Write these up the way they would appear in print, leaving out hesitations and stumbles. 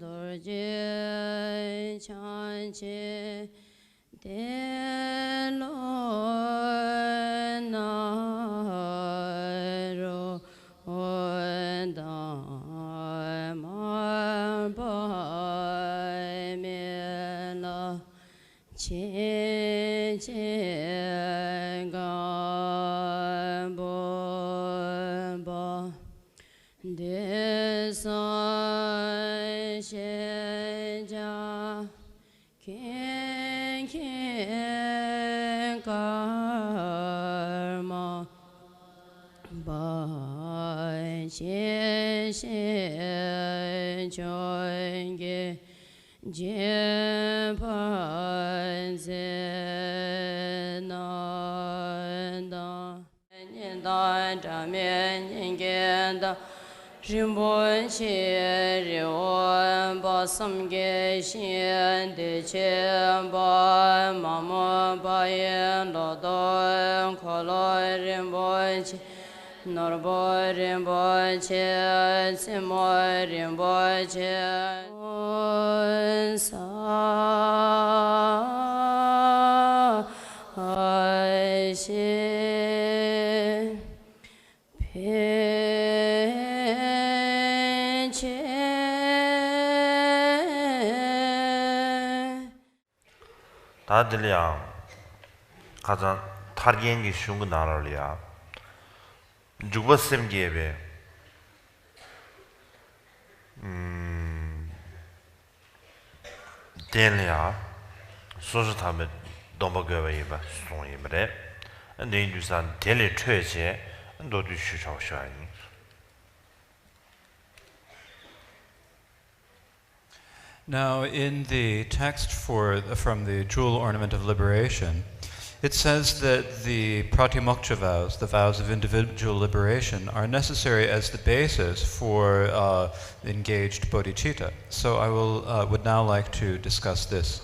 dorje chanche de lo na ro da ma ba me la che che ga bo ba de sa she ja ken ken karma ba she she join ge je pan ze na da nian da zha mian yin gen da rin bon qie ri wen ba sam ge xian de qian ba ma mo ba yin lo do ko lo rin bon qie nor bo rin bon qie si mo rin bon qie sa ai xie pen qie 다들이야 가장 탈기행기 쉬운 거 나라리야 죽었음 기회에 된이야 소소 타면 넘어가야 이봐 송이브래 근데 인주산 델리 최제 너도 쉬셔셔야 Now, in the text from the Jewel Ornament of Liberation, it says that the pratimoksha vows, the vows of individual liberation, are necessary as the basis for engaged bodhicitta. So I would now like to discuss this.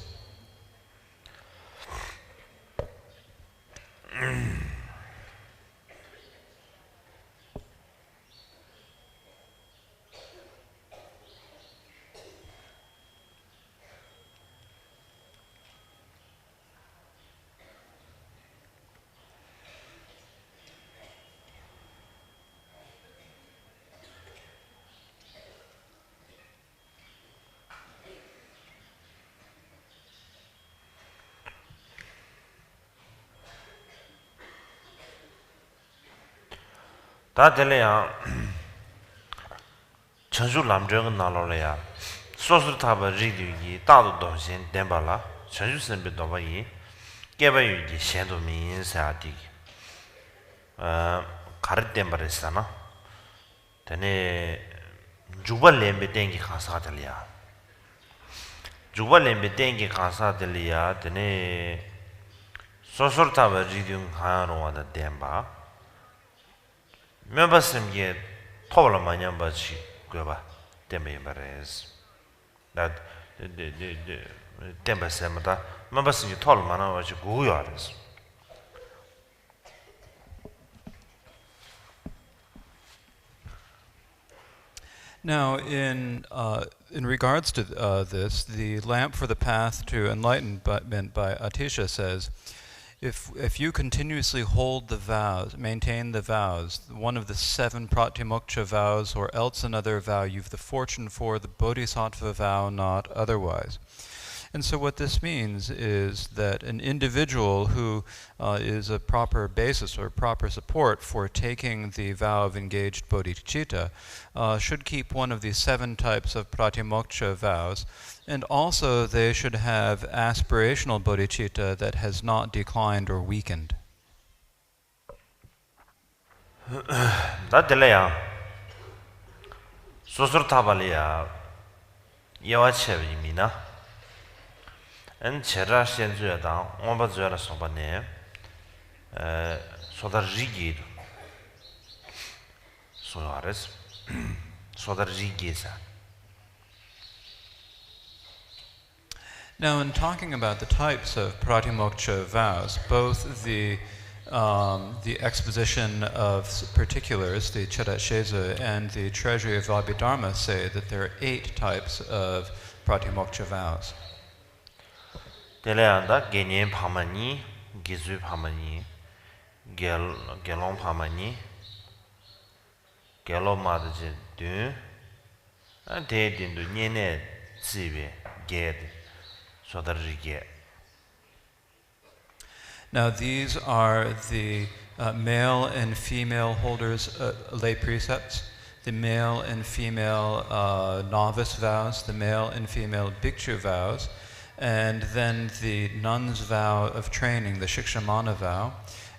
다들이야 전주 남정은 나로래야 소수 타바 리디기 다도 동신 덴발라 전주 선배 도바이 개바유기 셴도 민사디 가르 덴바레스나 데네 주발렘베 땡기 가사들이야 주발렘베 땡기 가사들이야 데네 소수 타바 리디응 하노와다 덴바 members get tola manyamba chi goba temberes that the tembesemata members get tola mana chi goyars Now, in regards to this, the lamp for the path to enlightenment by Atisha says, if you continuously hold the vows, maintain the vows, one of the 7 pratimoksha vows, or else another vow, you've the fortune for the bodhisattva vow, not otherwise. And so what this means is that an individual who is a proper basis or proper support for taking the vow of engaged bodhicitta should keep one of these 7 types of pratimoksha vows, and also they should have aspirational bodhicitta that has not declined or weakened. 다들이야 소소 타발이야 야와체비미나 엔 제라 현주야다 엄바주야라 소바네 소다르지기 소아레스 소다르지기사. Now, in talking about the types of pratimoksha vows, both the the exposition of particulars, the Chedasheza, and the treasury of Abhidharma say that there are 8 types of pratimoksha vows. Teleanda genyen phamani, gizu phamani, gelong phamani, gelo madje dun, and de din du nyene zibe ged so that get. Now these are the male and female holders, lay precepts, the male and female novice vows, the male and female bhikshu vows, and then the nun's vow of training, the shikshamana vow,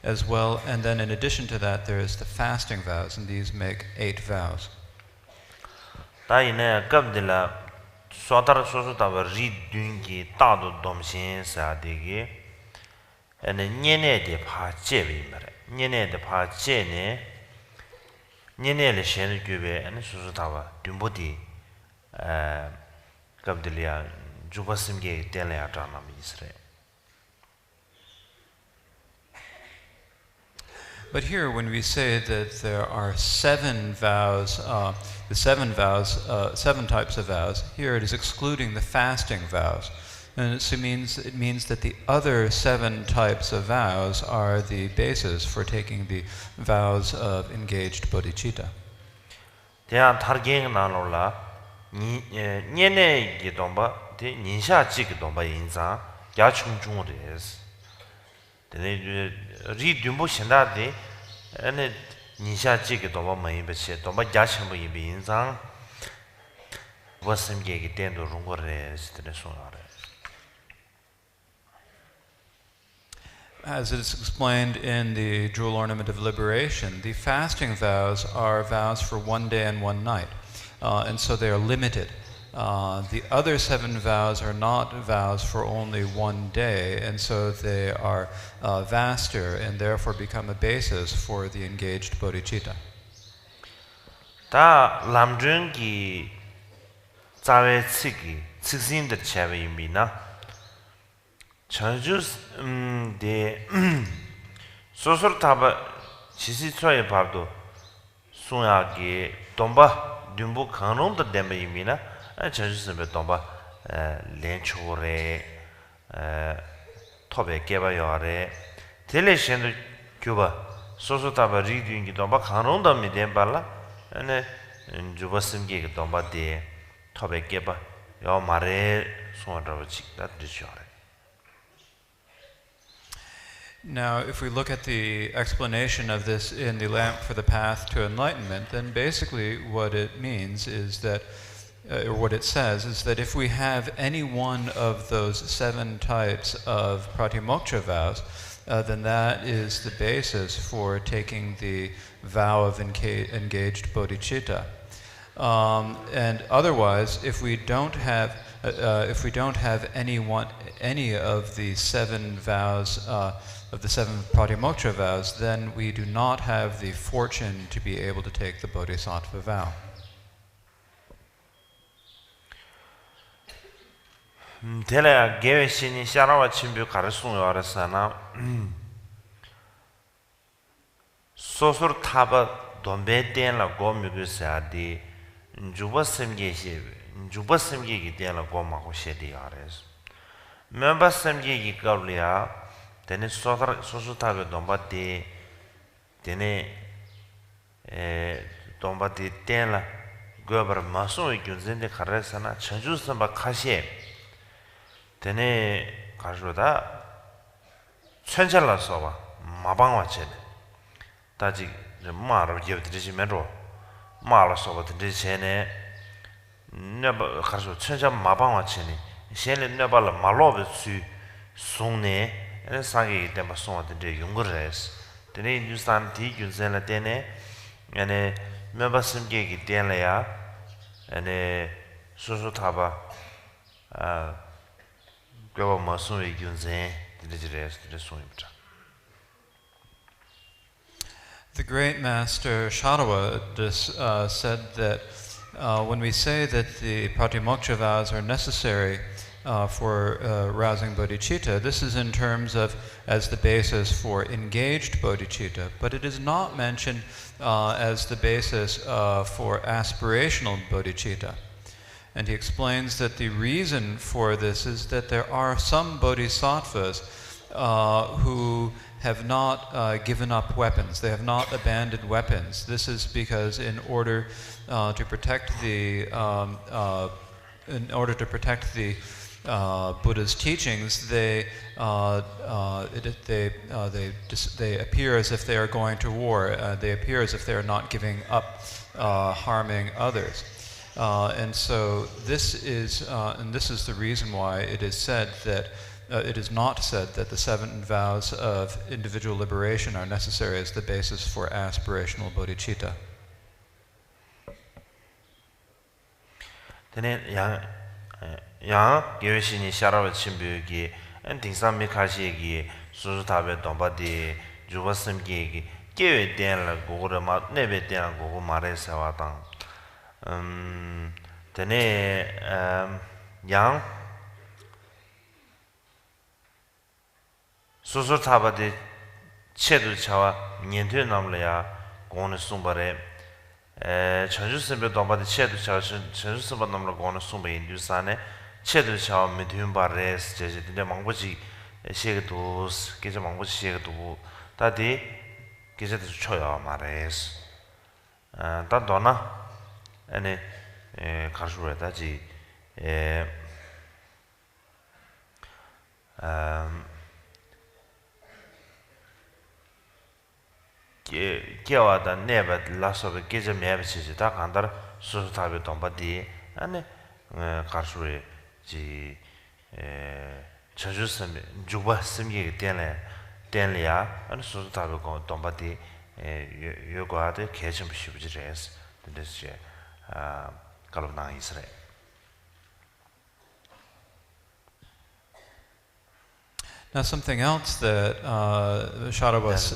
as well, and then in addition to that there is the fasting vows, and these make 8 vows. Ta ine kabdila sodar sosu ta ri dungi ta do domshin sa degi ene nyene de pha chebi mare nyene de pha che ne nyene le shen gyube ene sosu ta wa dumbodi kabdilia jubasim ge tele ata nam isre. But here, when we say that there are 7 vows, the 7 types of vows, here it is excluding the fasting vows. And it means that the other 7 types of vows are the basis for taking the vows of engaged bodhicitta. There targing nanola nyene ge domba de ninsha chi ge domba inza ya chung chung res. De ri dumbo shinda de ene ninsha chi ge domba mai be che domba ya chen bo yin be inza wasim ge ge den do rong go res de so are. As it is explained in the Jewel Ornament of Liberation, the fasting vows are vows for 1 day and 1 night, and so they are limited. The other 7 vows are not vows for only 1 day, and so they are vaster and therefore become a basis for the engaged bodhicitta. Ta lamjung ki zawe tsiki tsiksin de chewe yimina chanjus de sosor taba chisi choye babdo sunya ge domba dumbu kanong da dembe yimina chanjus be domba lenchore tobe geba yore tele shendu kyuba sosor taba riding domba kanong da mi dembala ane jubasim ge domba de tobe geba yo mare sunya chik da dishore. Now, if we look at the explanation of this in the Lamp for the Path to Enlightenment, then basically what it means is that, or what it says, is that if we have any one of those 7 types of pratimoksha vows, then that is the basis for taking the vow of engaged bodhicitta. And otherwise, if we don't have any of the 7 vows of the 7 pratimoksha vows, then we do not have the fortune to be able to take the bodhisattva vow. Tela gewe shini sharawa chimbu karasung yorasana sosur taba dombe ten la go myugu saadi juba semge ki ten la go mako shedi yares memba semge ki kawliya tene sosur taba domba de tene domba de ten la gobar masung gyunzende karasana chanju samba kashe tene 가르다 천절라서 마방와체 다지 마로 예드리지면로 마로서 드리제네 네바 가르서 천절 마방와체니 셴레 네발라 말로베스 송네 에 상게 때마 송한테 용거레스 tene Hindustan ti gyunzen tene ane membership ge tenlaya ane soso thaba gwa masun e gyunzen direres diresonibra. The great master Sharawa said that when we say that the pratimoksha vows are necessary for arousing bodhicitta. This is in terms of as the basis for engaged bodhicitta, but it is not mentioned as the basis for aspirational bodhicitta. And he explains that the reason for this is that there are some bodhisattvas who have not given up weapons. They have not abandoned weapons. This is because in order to protect the Buddha's teachings, they appear as if they are going to war. They appear as if they are not giving up harming others. And so this is the reason why it is said that it is not said that the 7 vows of individual liberation are necessary as the basis for aspirational bodhicitta. yang gyöshini sharawa chimbyogi an tingsam mikashigi suzutabe dombadi jubasimgi gyewe denla gogura ma nebe denla gogo mare sawatang tene yang suzutabade chedu chawa nyentwe namlaya gone sumbare 전주선배 동바디 체도 차 전주선배 넘로 거는 숨에 인두산에 체도 차 미드윤바레스 제제데 망보지 시에도 계속 망보지 시에도 다디 계제도 쳐요 말레스 단도나 아니 가수에다지 개와다 네바 라서베 계제 매비지 다 간다 수수타베 동바디 아니 가수에 지 저주스미 주바스미 된래야 아니 수수타베 동바디 요거하데 계점 시부지레스 근데스 갈로나 이스라엘 Now something else that Shara was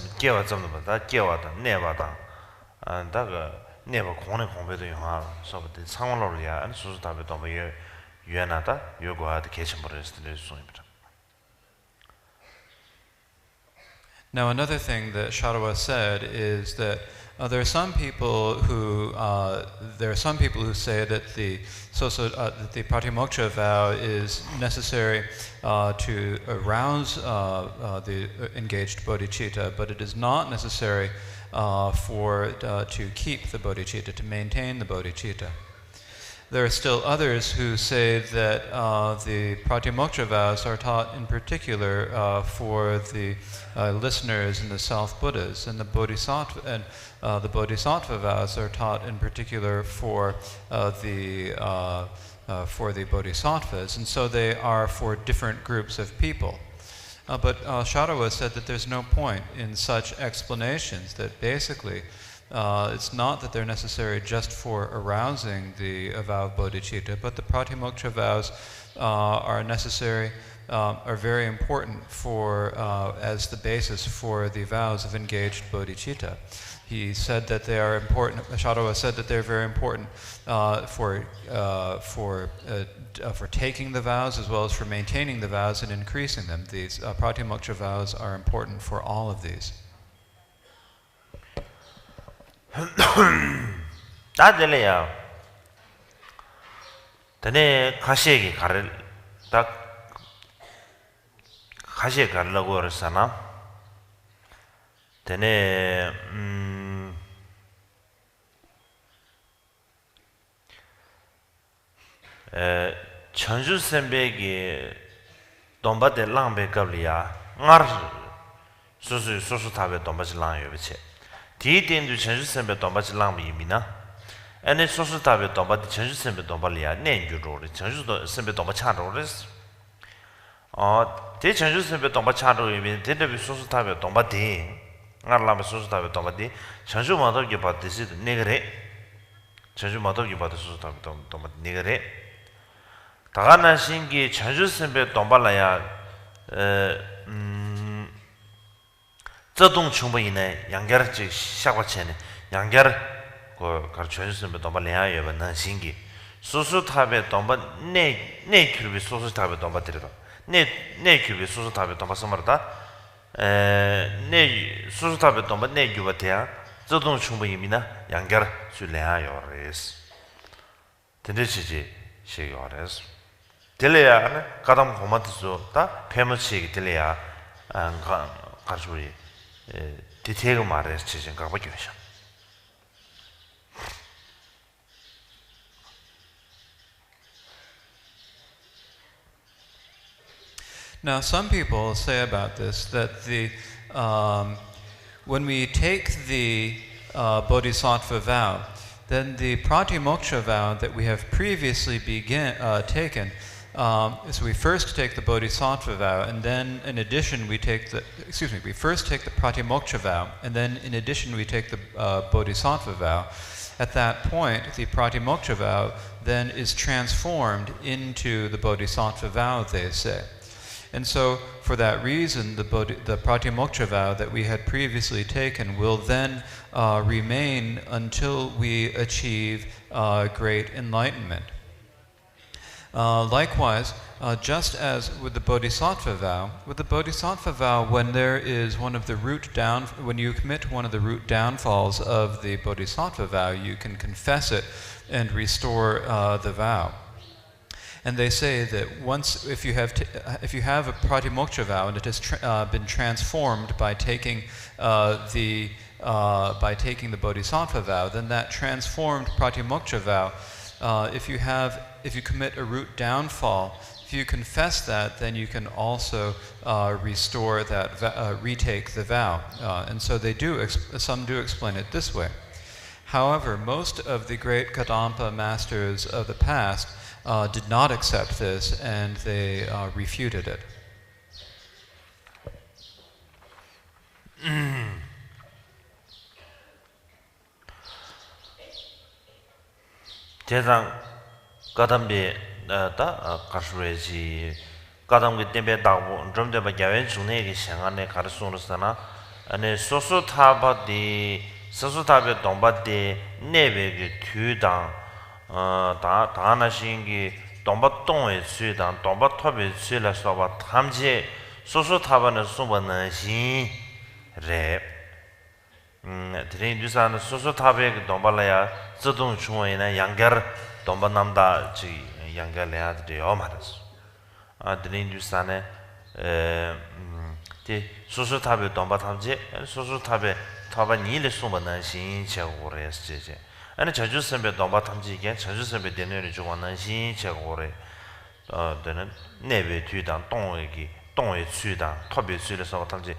Now another thing that Sharawa said is that there are some people who say that the Patimokkha vow is necessary to arouse the engaged bodhicitta, but it is not necessary to keep the bodhicitta, to maintain the bodhicitta. There are still others who say that the Patimokkha vows are taught in particular for the listeners and the self-Buddhas, and the Bodhisattva vows are taught in particular for the Bodhisattvas, and so they are for different groups of people. But Sharawa said that there's no point in such explanations, that basically it's not that they're necessary just for arousing the vow of bodhicitta, but the Patimokkha vows are necessary, are very important for as the basis for the vows of engaged bodhicitta. He said that they are important. Sharawa said that they're very important for taking the vows as well as for maintaining the vows and increasing them. These Patimokkha vows are important for all of these. 다들이야. 전에 가시에게 가를 딱 가시에 가려고 그랬잖아. 전에 전주선배기 돈바데 랑베갑리야. 나 소소 타베 돈바지 랑여비체. 디딘도 전주선배 돈바지 랑비미나. 애네 소소 타베 돈바디 전주선배 돈발이야. 내주로리 전주선배 돈바 차로레스. 대 전주선배 돈바 차로이미 대대비 소소 타베 돈바디. 나라마 소소 타베 돈바디. 전주마도기 받듯이 내그래. 전주마도기 받듯이 소소 타베 돈바디 내그래. 다가난 신기 전주선배 돈발라야 자동 충분히네 양결지 샤과체네 양결 그 전주선배 돈발려야 여는 신기 소소 탑에 domba ne kyubi 소소 탑에 domba 들어 ne kyubi 소소 탑에 domba 서마다 네 소소 탑에 domba ne 규바태야 저동 충분히미나 양결 술래야요레스 된대지지 시요레스 들려야 가담 고마트서 다 페머치기 들려야 가주리 디테일 말해서 지금 가보죠. Now, some people say about this that when we take the bodhisattva vow, then the pratimoksha vow that we have previously taken, so we first take the bodhisattva vow, and then in addition we first take the pratimoksha vow, and then in addition we take the bodhisattva vow. At that point, the pratimoksha vow then is transformed into the bodhisattva vow, they say. And so, for that reason, the pratimoksha vow that we had previously taken will then remain until we achieve great enlightenment. Likewise, just as with the bodhisattva vow, when there is when you commit one of the root downfalls of the bodhisattva vow, you can confess it and restore the vow. And they say that if you have a pratimoksha vow and it has been transformed by taking the bodhisattva vow, then that transformed pratimoksha vow, if you commit a root downfall, if you confess that, then you can also restore that, retake the vow. And so some do explain it this way. However, most of the great Kadampa masters of the past did not accept this, and they refuted it. 제상 가담비 다 가르레지 가담게 때문에 다고 좀 더 야외 중에게 상안에 가르소르스나 아니 소소타바디 소소타베 동바디 네베게 튜당 다나신기 동바동의 수당 동바톱의 수라서바 탐지 소소타바는 소바는 신레 드린두산 소소타베 동발라야自动 중원이나 양결 동바남다 지 양결해야돼요 말았어. 드린두산에 소소타베 동바탐지 소소타베 타바니를 소바는 신체고레스제 아니 자주선배 동바 탐지게 자주선배 되는 주관은 신체고래 되는 내외 뒤당 동의 수당特别 수에서 탐지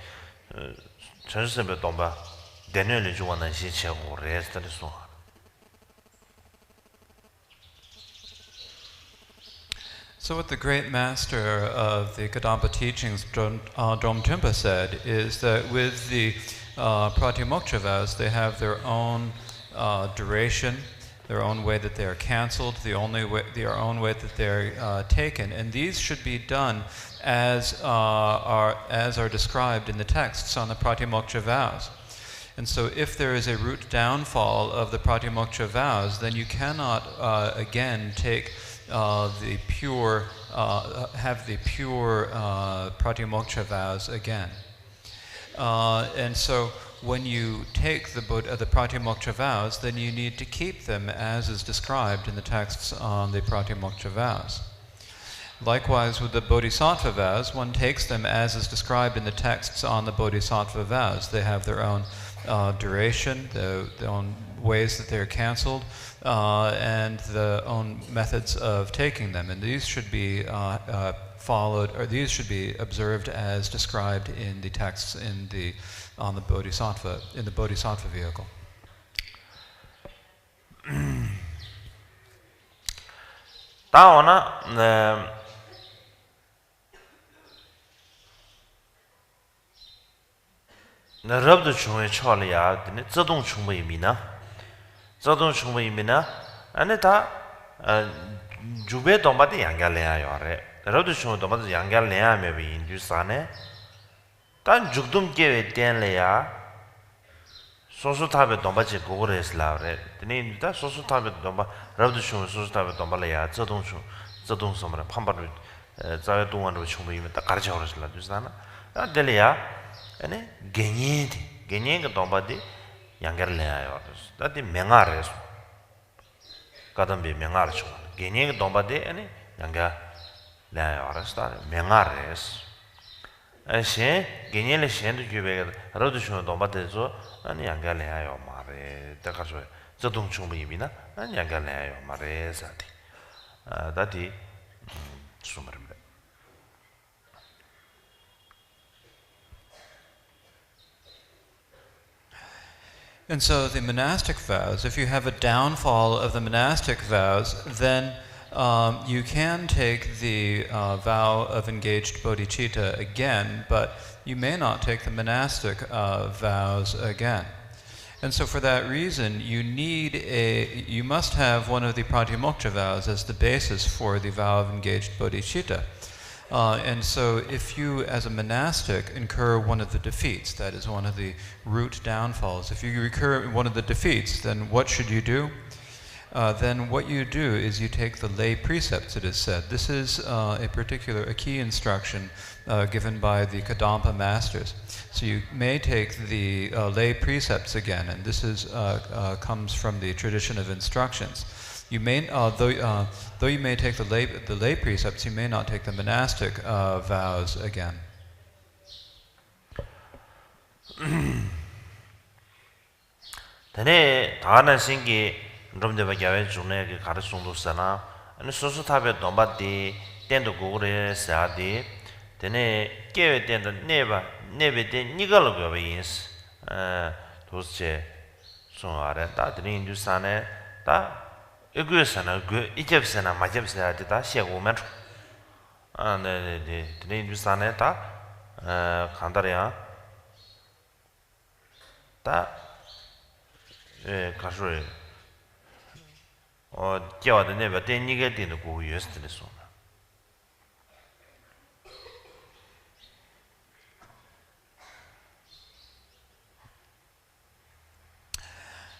자주선배 동바 되는 주관은 신체고래스를 소 So what the great master of the Kadampa teachings, Dromtumpa, said is that with the pratimoksha vows, they have their own duration, their own way that they are cancelled, their own way that they're taken, and these should be done as are described in the texts on the pratimoksha vows. And so, if there is a root downfall of the pratimoksha vows, then you cannot again take have the pure pratimoksha vows again. And so, when you take the pratimoksha vows, then you need to keep them as is described in the texts on the pratimoksha vows. Likewise, with the bodhisattva vows, one takes them as is described in the texts on the bodhisattva vows. They have their own duration, their own ways that they're cancelled, and the own methods of taking them. And these should be followed, or these should be observed as described in the texts in the bodhisattva vehicle. 다오나 럽도 중에 처리야 되네 자동 충분히미나 자동 충분히미나 아니 다 주베 동바데 양갈래야요 아래 럽도 중에 동바데 양갈래야면 인주사네 단 죽둠 계획 된래야 소소타베 dombaji 고고레스 라레 드네 다 소소타베 domba 라우드슈 소소타베 dom발이야 저동섬을 판바를 자외 동안으로 충분히 딱 가르쳐 버렸을라 주잖아 아 될이야 아니 게니가 dom바디 양가를 내야요 다디 명아래서 가담비 명아르죠 게니가 dom바디 아니 양가 내야요 알았다 명아래서 아시 게니를 셴도 주베가 라우드슈 dom바데서 아니 양가를 해요 말에 다가서 저동 충분히나 아니 양가를 해요 말에 사디 아 다디 수마르면 And so the monastic vows, if you have a downfall of the monastic vows, then you can take the vow of engaged bodhicitta again, but you may not take the monastic vows again. And so for that reason, you must have one of the pratimoksha vows as the basis for the vow of engaged bodhicitta. And so if you, as a monastic, incur one of the defeats, that is one of the root downfalls, if you incur one of the defeats, then what should you do? Then what you do is you take the lay precepts, it is said. This is a key instruction given by the Kadampa masters. So you may take the lay precepts again, and this comes from the tradition of instructions. You may, though you may take the lay precepts, you may not take the monastic vows again. Tene 다나 신기 좀데바 야외 중에 가르송도 sana 아니 소소타베 dom바디 텐도 고그레 사디 tene 깨외 텐도 네베데 니가로 거베 인스 도스체 소아레 다 드린 주산에 다 에그에서나 그 이접스나 마접스나 다 시고면 네네네 드린 주산에 다 간다래야 다 가수에叫的那边对你个定的古约是的说。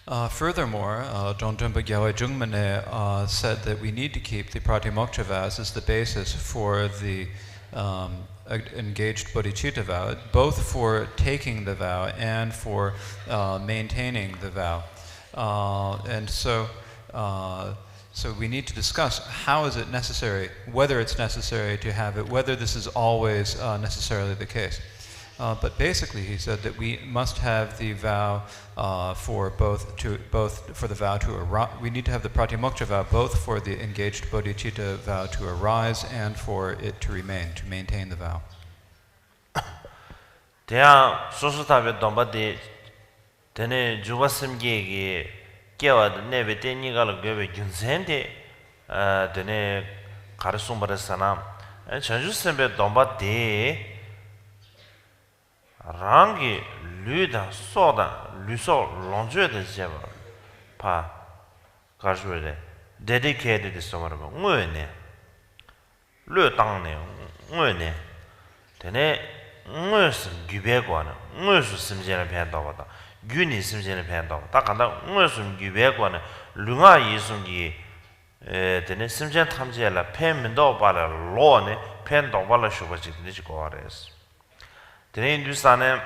Furthermore, Dongdrumpa Gyalwai Jungmane said that we need to keep the pratimoksha vows as the basis for the engaged bodhicitta vow, both for taking the vow and for maintaining the vow. And so we need to discuss how is it necessary, whether it's necessary to have it, whether this is always necessarily the case. But basically, he said that we must have the vow for the vow to arise. We need to have the pratimoksha vow both for the engaged bodhicitta vow to arise and for it to remain, to maintain the vow. 대야 소소타베 domba데 데네 주바심게게 깨와드 네베 데니가로 게베 균센데 데네 가르송바르사나 전주선베 domba데 랑기 류다 소다 류소 롱주에데 제바 파 가르주에데 dedicated 소마르바 응외네 류땅네 응외네 데네 응외스 규배관은 응외스 심제를 배한다고다 균이 심제를 배한다고 딱 간다 응외스 규배관은 류가 이송기 데네 심제 탐지엘라 팬민도 바라 로네 팬도 바라 쇼바지 되지 거아레스 데네 인두산에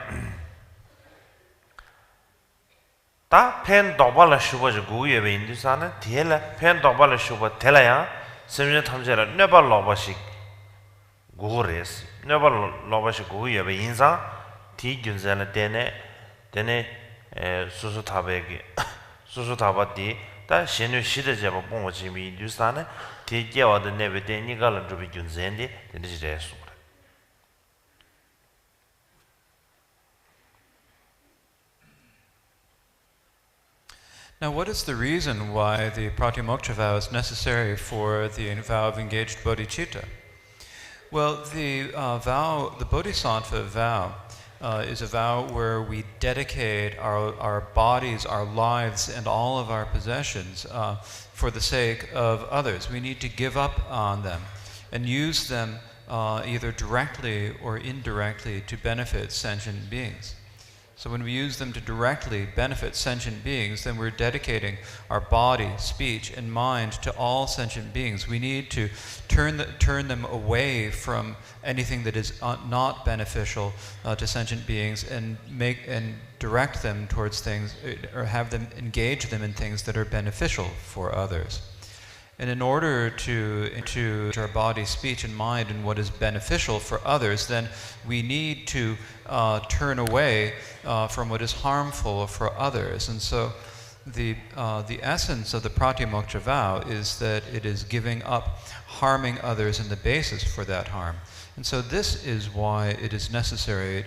다 팬도 바라 쇼바지 고유에 인두산에 디엘라 팬도 바라 쇼바 텔라야 심제 탐지엘라 네발 로바식 고레스 네발 로바식 고유에 인상 디균자는 데네 수수타바디 다 신의 시대 제법 봉어지미 인두산에 디게와드 네베데 니가를 좀 균젠데 데지레스 Now, what is the reason why the pratimoksha vow is necessary for the vow of engaged bodhicitta? Well, the bodhisattva vow is a vow where we dedicate our bodies, our lives, and all of our possessions for the sake of others. We need to give up on them and use them either directly or indirectly to benefit sentient beings. So when we use them to directly benefit sentient beings, then we're dedicating our body, speech, and mind to all sentient beings. We need to turn them away from anything that is not beneficial to sentient beings and direct them towards things, or have them engage them in things that are beneficial for others. And in order to our body, speech, and mind in what is beneficial for others, then we need to turn away from what is harmful for others. And so the essence of the Pratimoksha vow is that it is giving up harming others in the basis for that harm. And so this is why it is necessary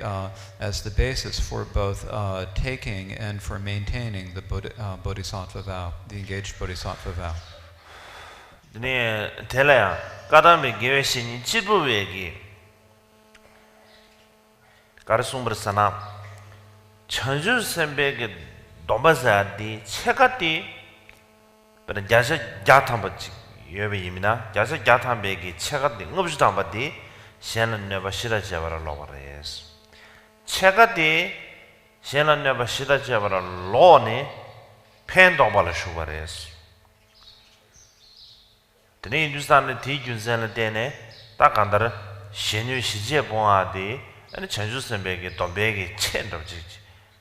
as the basis for both taking and for maintaining the bodhisattva vow, the engaged bodhisattva vow. 네 텔라야 까담에 계획신이 지부웨기 가르송브르사나 천주 선배게 도마자디 체가디 그런 자세 자탐바지 여베이미나 자세 자탐베기 체가디 응업주담바디 시안은 내가 싫어지어버려 로바레스 체가디 시안은 내가 싫어지어버려 로네 팬도발을 슈바레스 드네 인두산의 디균선을 때네 딱 간다를 신유 시제 봉아디 아니 전주선배게 돈배게 첸럽지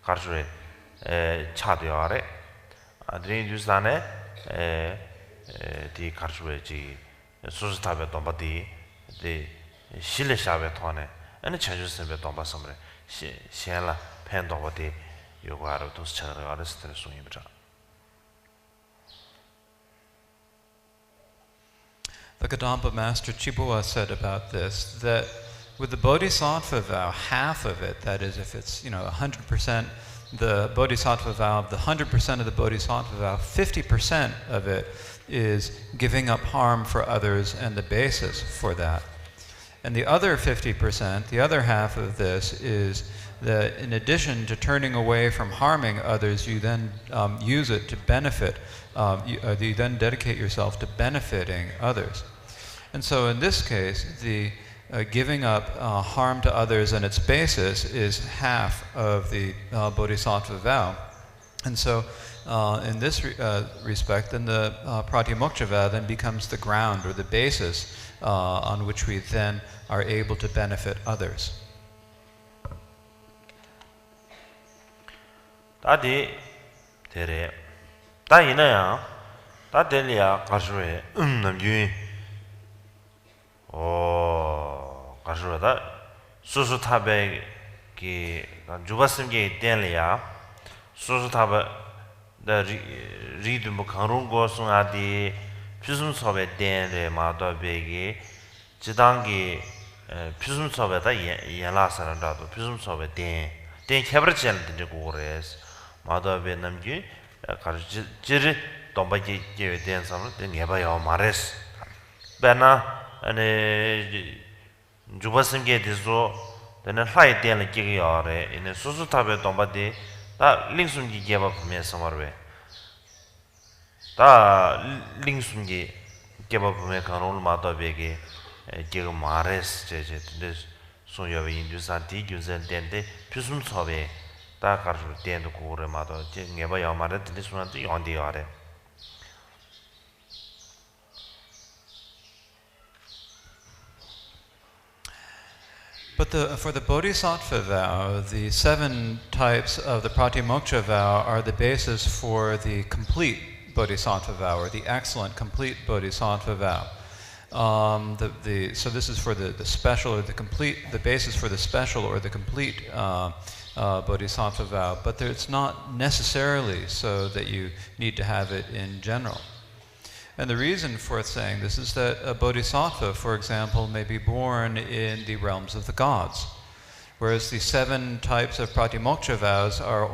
가르주에 차도요 아래 드네 인두산의 디 가르주에지 소스탑에 돈바디 디 실내샵에 돈에 아니 전주선배 돈바섬을 시엔라 팬도바디 요거 하루 도스차를 알았을 때 소임이라 The Kadampa Master Chibua said about this that with the Bodhisattva vow, half of it, that is, if it's 100% the Bodhisattva vow, the 100% of the Bodhisattva vow, 50% of it is giving up harm for others and the basis for that. And the other 50%, the other half of this, is that in addition to turning away from harming others, you then use it to benefit. You then dedicate yourself to benefiting others. And so in this case, the giving up harm to others and its basis is half of the Bodhisattva vow. And so in this respect, then the Pratimoksha vow then becomes the ground or the basis on which we then are able to benefit others. 다디 데레 다 이나야 다 델리야 가수에 남주인 가수다 수수탑에 기 주바심게 델리야 수수탑에 다 리듬 강론 고송아디 피숨섭에 델레 마도베기 지당기 피숨섭에다 연라사란다도 피숨섭에 된 캐버치한테 고레스 마도베 남기 가르치 지리 동바기 제외 된 사람을 내봐요 말했어. 배나 아니 주바심게 돼서 내가 하이 때는 기계야래. 이제 수수탑에 동바디 다 링숨기 개바 보면서 말해. 다 링숨기 개바 보면 가는 마도베게 제가 말했어. 제제 소여의 인주산 디균선 된데 피숨섭에 다 가르쳐 된도 고래 마도 내봐요 말해. 근데 순한테 연대야래. But for the Bodhisattva vow, the 7 types of the Pratimoksha vow are the basis for the complete Bodhisattva vow, or the excellent complete Bodhisattva vow. So this is for the special or the complete, the basis for the special or the complete Bodhisattva vow, but it's not necessarily so that you need to have it in general. And the reason for saying this is that a bodhisattva, for example, may be born in the realms of the gods, whereas the 7 types of pratimoksha vows are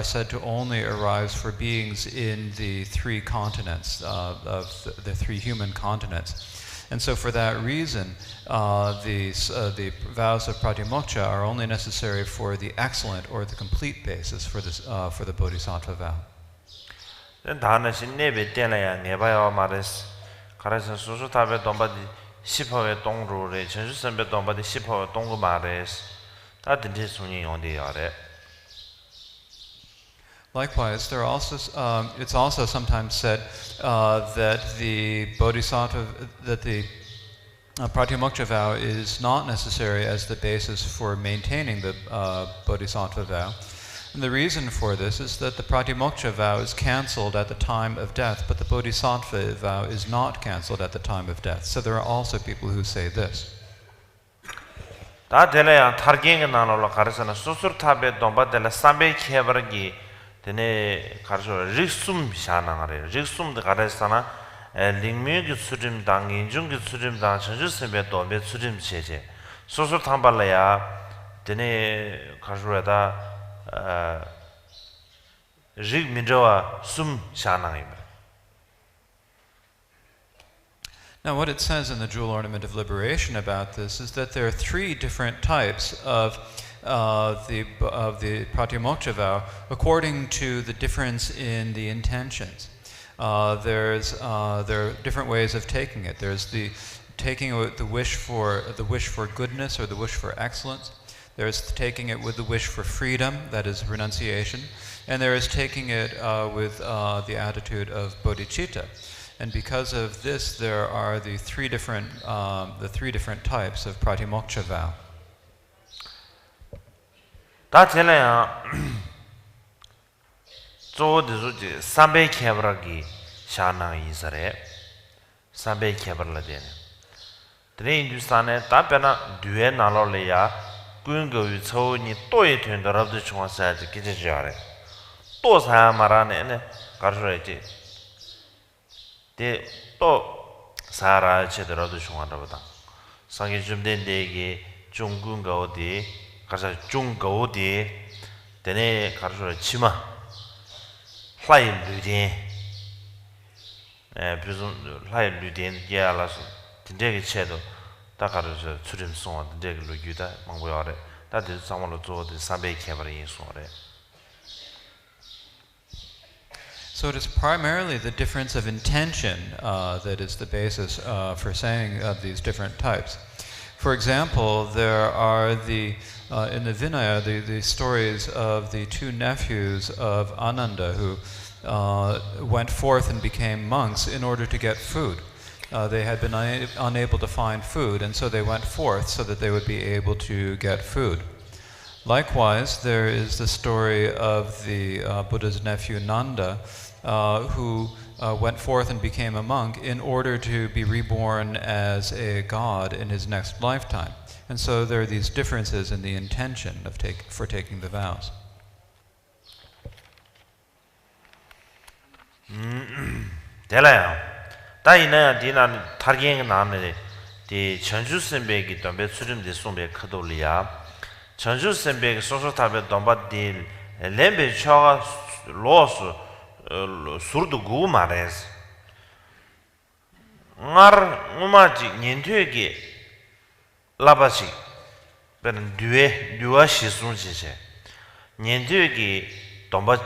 said to only arise for beings in the 3 continents of the 3 human continents. And so, for that reason, the vows of pratimoksha are only necessary for the excellent or the complete basis for the bodhisattva vow. 다는 신내베 때라야 내봐요 말했어. 가라서 수수탑에 돈바디 10호의 동루래 전수선배 돈바디 10호의 동루 말했어. 다 딘데 손이 용데 야래. Likewise, it's also sometimes said that the bodhisattva, that the Pratimoksha vow is not necessary as the basis for maintaining the bodhisattva vow. And the reason for this is that the Pratimoksha vow is cancelled at the time of death, but the bodhisattva vow is not cancelled at the time of death. So there are also people who say this. 다 될래야 타르갱 나노로 가르서는 수술탑에 동바델라 삼베 케버기 되네 가르서 릭숨 샤나가래. 릭숨도 가르서나 링미기 수림당 인중기 수림당 전주선배 도배 수림 제제 수술 탐발래야 되네 가르서다 릭민저와 숨 샤나입니다. Now, what it says in the Jewel Ornament of Liberation about this is that there are three different types of the Pratimoksha vow according to the difference in the intentions. There are different ways of taking it. There's the taking it with the wish for goodness or the wish for excellence. There's taking it with the wish for freedom, that is renunciation, and there is taking it with the attitude of bodhicitta. And because of this, there are the three different types of Pratimoksha vow. 다 될래야 조디조지 삼베 케버기 샤나 이사레 삼베 케버라데네. 드레 인두스탄에 답변아 뒤에 나로래야 군거위 초니 또에 된다라도 중앙사지 기재지아래. 또 사마라네네 가르쳐야지. 또 사라 제대로도 중앙하다. 상기 좀 된데게 중군가 어디 가서 중가 어디 되네 가르쳐 치마 라이 류딘 무슨 라이 류딘 야라서 진짜게 쳐도 다 가르쳐 출임 송아 진짜게 루기다 망고야래 다들 상황으로做的 300 개발이 인수하래. So it is primarily the difference of intention that is the basis for saying these different types. For example, there are in the Vinaya the stories of the two nephews of Ananda who went forth and became monks in order to get food. They had been unable to find food, and so they went forth so that they would be able to get food. Likewise, there is the story of the Buddha's nephew Nanda, who went forth and became a monk in order to be reborn as a god in his next lifetime. And so there are these differences in the intention for taking the vows. 될래요. 다이나 디나 타르갱 나네 디 전주선배기 dombe 수림데 송배 크돌리아 전주선배기 소소탑에 dom바딜 렘베 초가 로스 surdu gu mares ngar umaji nyentwege labachi ben duwa shisun je nyentwege domba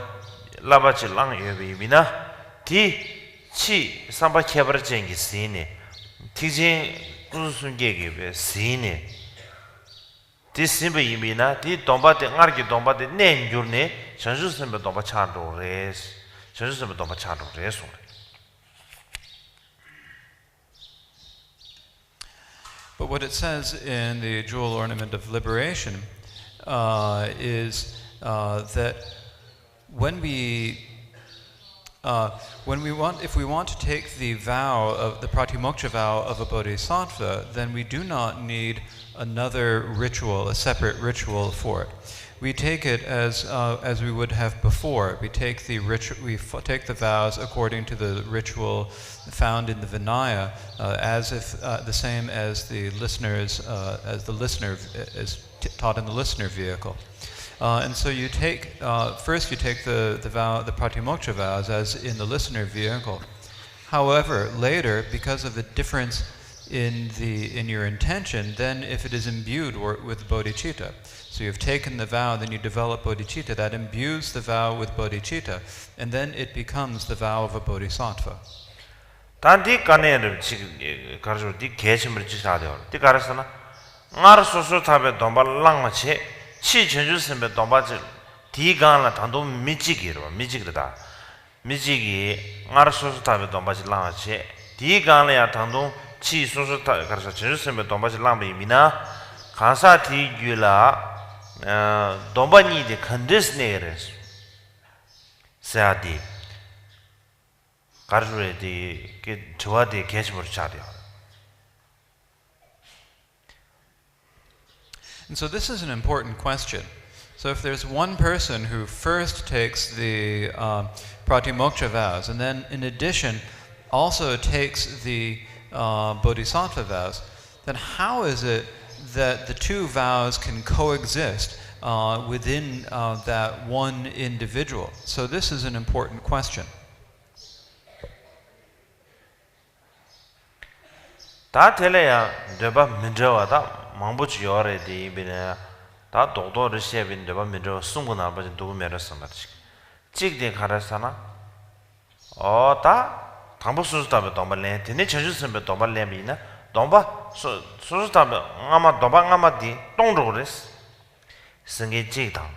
labachi lang yebi bina di chi samba khebar jengi sine tijin kusunge be sine di simbe yimina di domba de ngargi domba de nen jurne chanju simbe domba chando res. But what it says in the Jewel Ornament of Liberation is that if we want to take the vow of the Pratimoksha vow of a bodhisattva, then we do not need another ritual, a separate ritual for it. We take it as we would have before. We take the vows according to the ritual found in the Vinaya, as if the same as the listener is taught in the listener vehicle. And so you take first you take the Pratimoksha vows as in the listener vehicle. However, later, because of the difference in your intention, then if it is imbued with bodhicitta, so you've taken the vow, then you develop bodhicitta, that imbues the vow with bodhicitta, and then it becomes the vow of a bodhisattva. 단디 간에를 가르쳐 디 개심을 지사되어 디 가르쳐나 ngar soso tabe domba langma che 치 전주 선배 동바지 디간라 단도 미지기로 미지기다 미지기 알아서서 답에 동바지 라치 디간라야 단도 치 소소타 그래서 전주 선배 동바지 라미미나 가사 디규라 동바니데 컨디스네레스 사디 가르레디 게 저와디 게시물 차려. And so this is an important question. So if there's one person who first takes the pratimoksha vows and then in addition also takes the bodhisattva vows, then how is it that the two vows can coexist within that one individual? So this is an important question. 다 텔레야 데바 민저와다 망부치 요레디 비네 다 도도르 셰빈 데바 민저 숨고나 아버지 누구 메르스 마치 찍데 가라사나 어다 당부수수다베 동발레 데네 전주선베 동발레미나 동바 수수다베 아마 동방아마디 동로레스 승게 찍다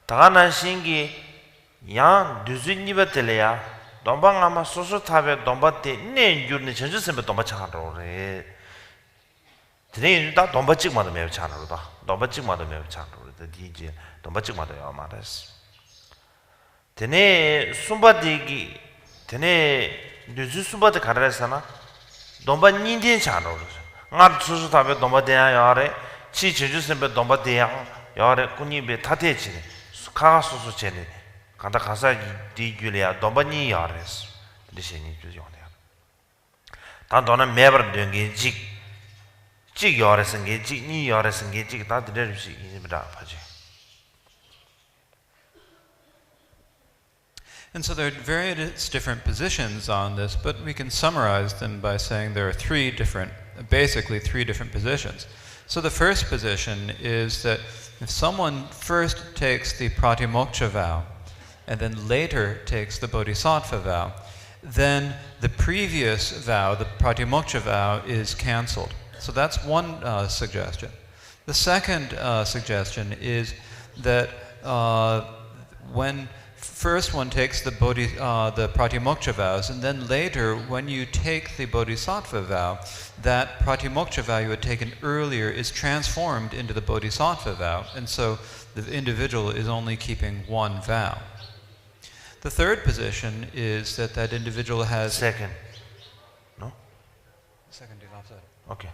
다가난 신기 야 두즈니베 텔레야 동방아마 수수타베 동바데 네 유르네 전주선베 동바차로레 드네 다 동바찍마도 매우 차로다 동바찍마도 매우 차로다 디지 동바찍마도 야마레스 드네 숨바디기 드네 뉴스 숨바데 가라레사나 동바 닌딘 차로르 나 수수타베 동바데야 야레 치 전주선베 동바데야 야레 꾸니베 타테치네 카가 수수체네 간다 가사 디규리아 동바니 야레스 리시니 주요네요 다 너는 매버 된게 직 야레스는 게 직니 야레스는 게직다 드려주시 이니다 봐지. And so there are various different positions on this, but we can summarize them by saying there are basically three different positions. So the first position is that if someone first takes the pratimoksha vow and then later takes the bodhisattva vow, then the previous vow, the pratimoksha vow, is cancelled. So that's one suggestion. The second suggestion is that when first one takes the pratimoksha vows, and then later when you take the bodhisattva vow, that pratimoksha vow you had taken earlier is transformed into the bodhisattva vow, and so the individual is only keeping one vow. The third position is that individual has... Second. No? Second is offset. Okay.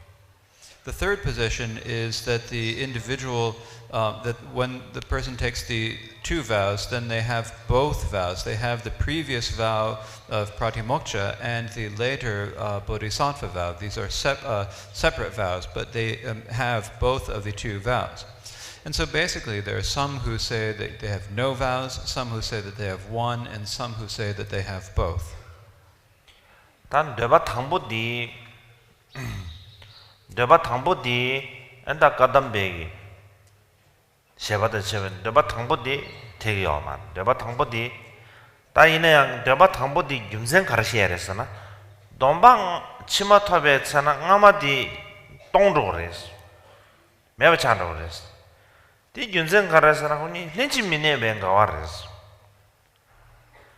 The third position is that the individual, that when the person takes the two vows, then they have both vows. They have the previous vow of pratimoksha and the later bodhisattva vow. These are separate vows, but they have both of the two vows. And so basically there are some who say that they have no vows, some who say that they have one, and some who say that they have both. 단 데바 탕보디 엔다 까담베기 셰바데 셰벤 데바 탕보디 되게요만 데바 탕보디 따이네양 데바 탕보디 윤생 가르시야레스나 동방 치마탑에 차나 아마디 동로레스 매우 찬로레스 디 윤생 가르시나 혼이 렌치미네 뱅가와레스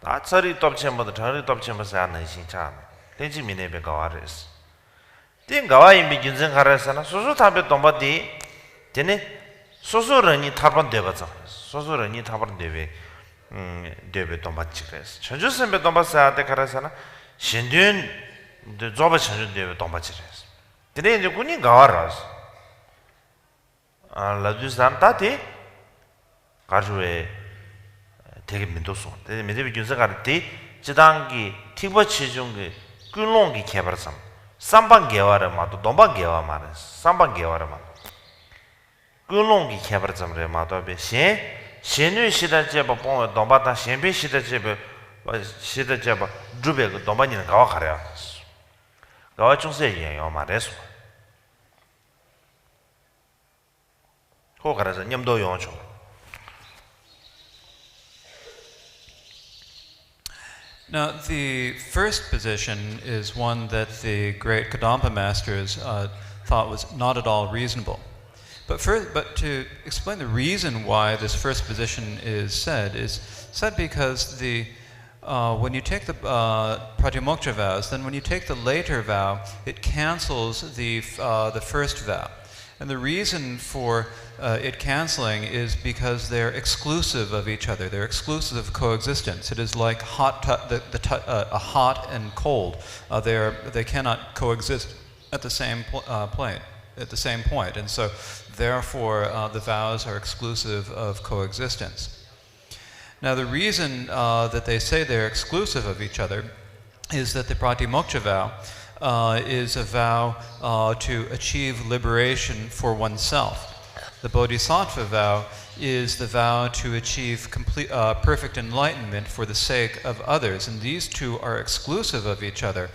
다 처리 톱체모도 처리 톱체모서 하는 신차 렌치미네 뱅가와레스 띵가와이 미균생 가라서나 소소탑에 동바디 되네 소소런이 타번 되버서 소소런이 타번 되베 되베 동바치레스 전주선배 동바사한테 가라서나 신든 조바 전주 되베 동바치레스 되네 이제 군이 가와라스 아 라주산타티 가주에 되게 민도소 되네 미데비 균생 가르티 지당기 티버치 중에 꿀롱기 개발상 삼방 개와를 마도 동방 개와 말은 삼방 개와를 마 꿀롱기 개발점을 마도 신의 시대 제바 봉 동바다 신비 시대 제바 시대 제바 주베 그 동방이는 가와 가려 가와 중세예요 말해서 호 가라서 냠도 용초. Now, the first position is one that the great Kadampa masters thought was not at all reasonable. But to explain the reason why this first position is said because when you take the pratimoksha vows, then when you take the later vow, it cancels the first vow. And the reason for it canceling is because they're exclusive of each other. They're exclusive of coexistence. It is like a hot and cold. They cannot coexist at the same point. And so, therefore, the vows are exclusive of coexistence. Now, the reason that they say they're exclusive of each other is that the pratimoksha vow is a vow to achieve liberation for oneself. The bodhisattva vow is the vow to achieve perfect enlightenment for the sake of others, and these two are exclusive of each other.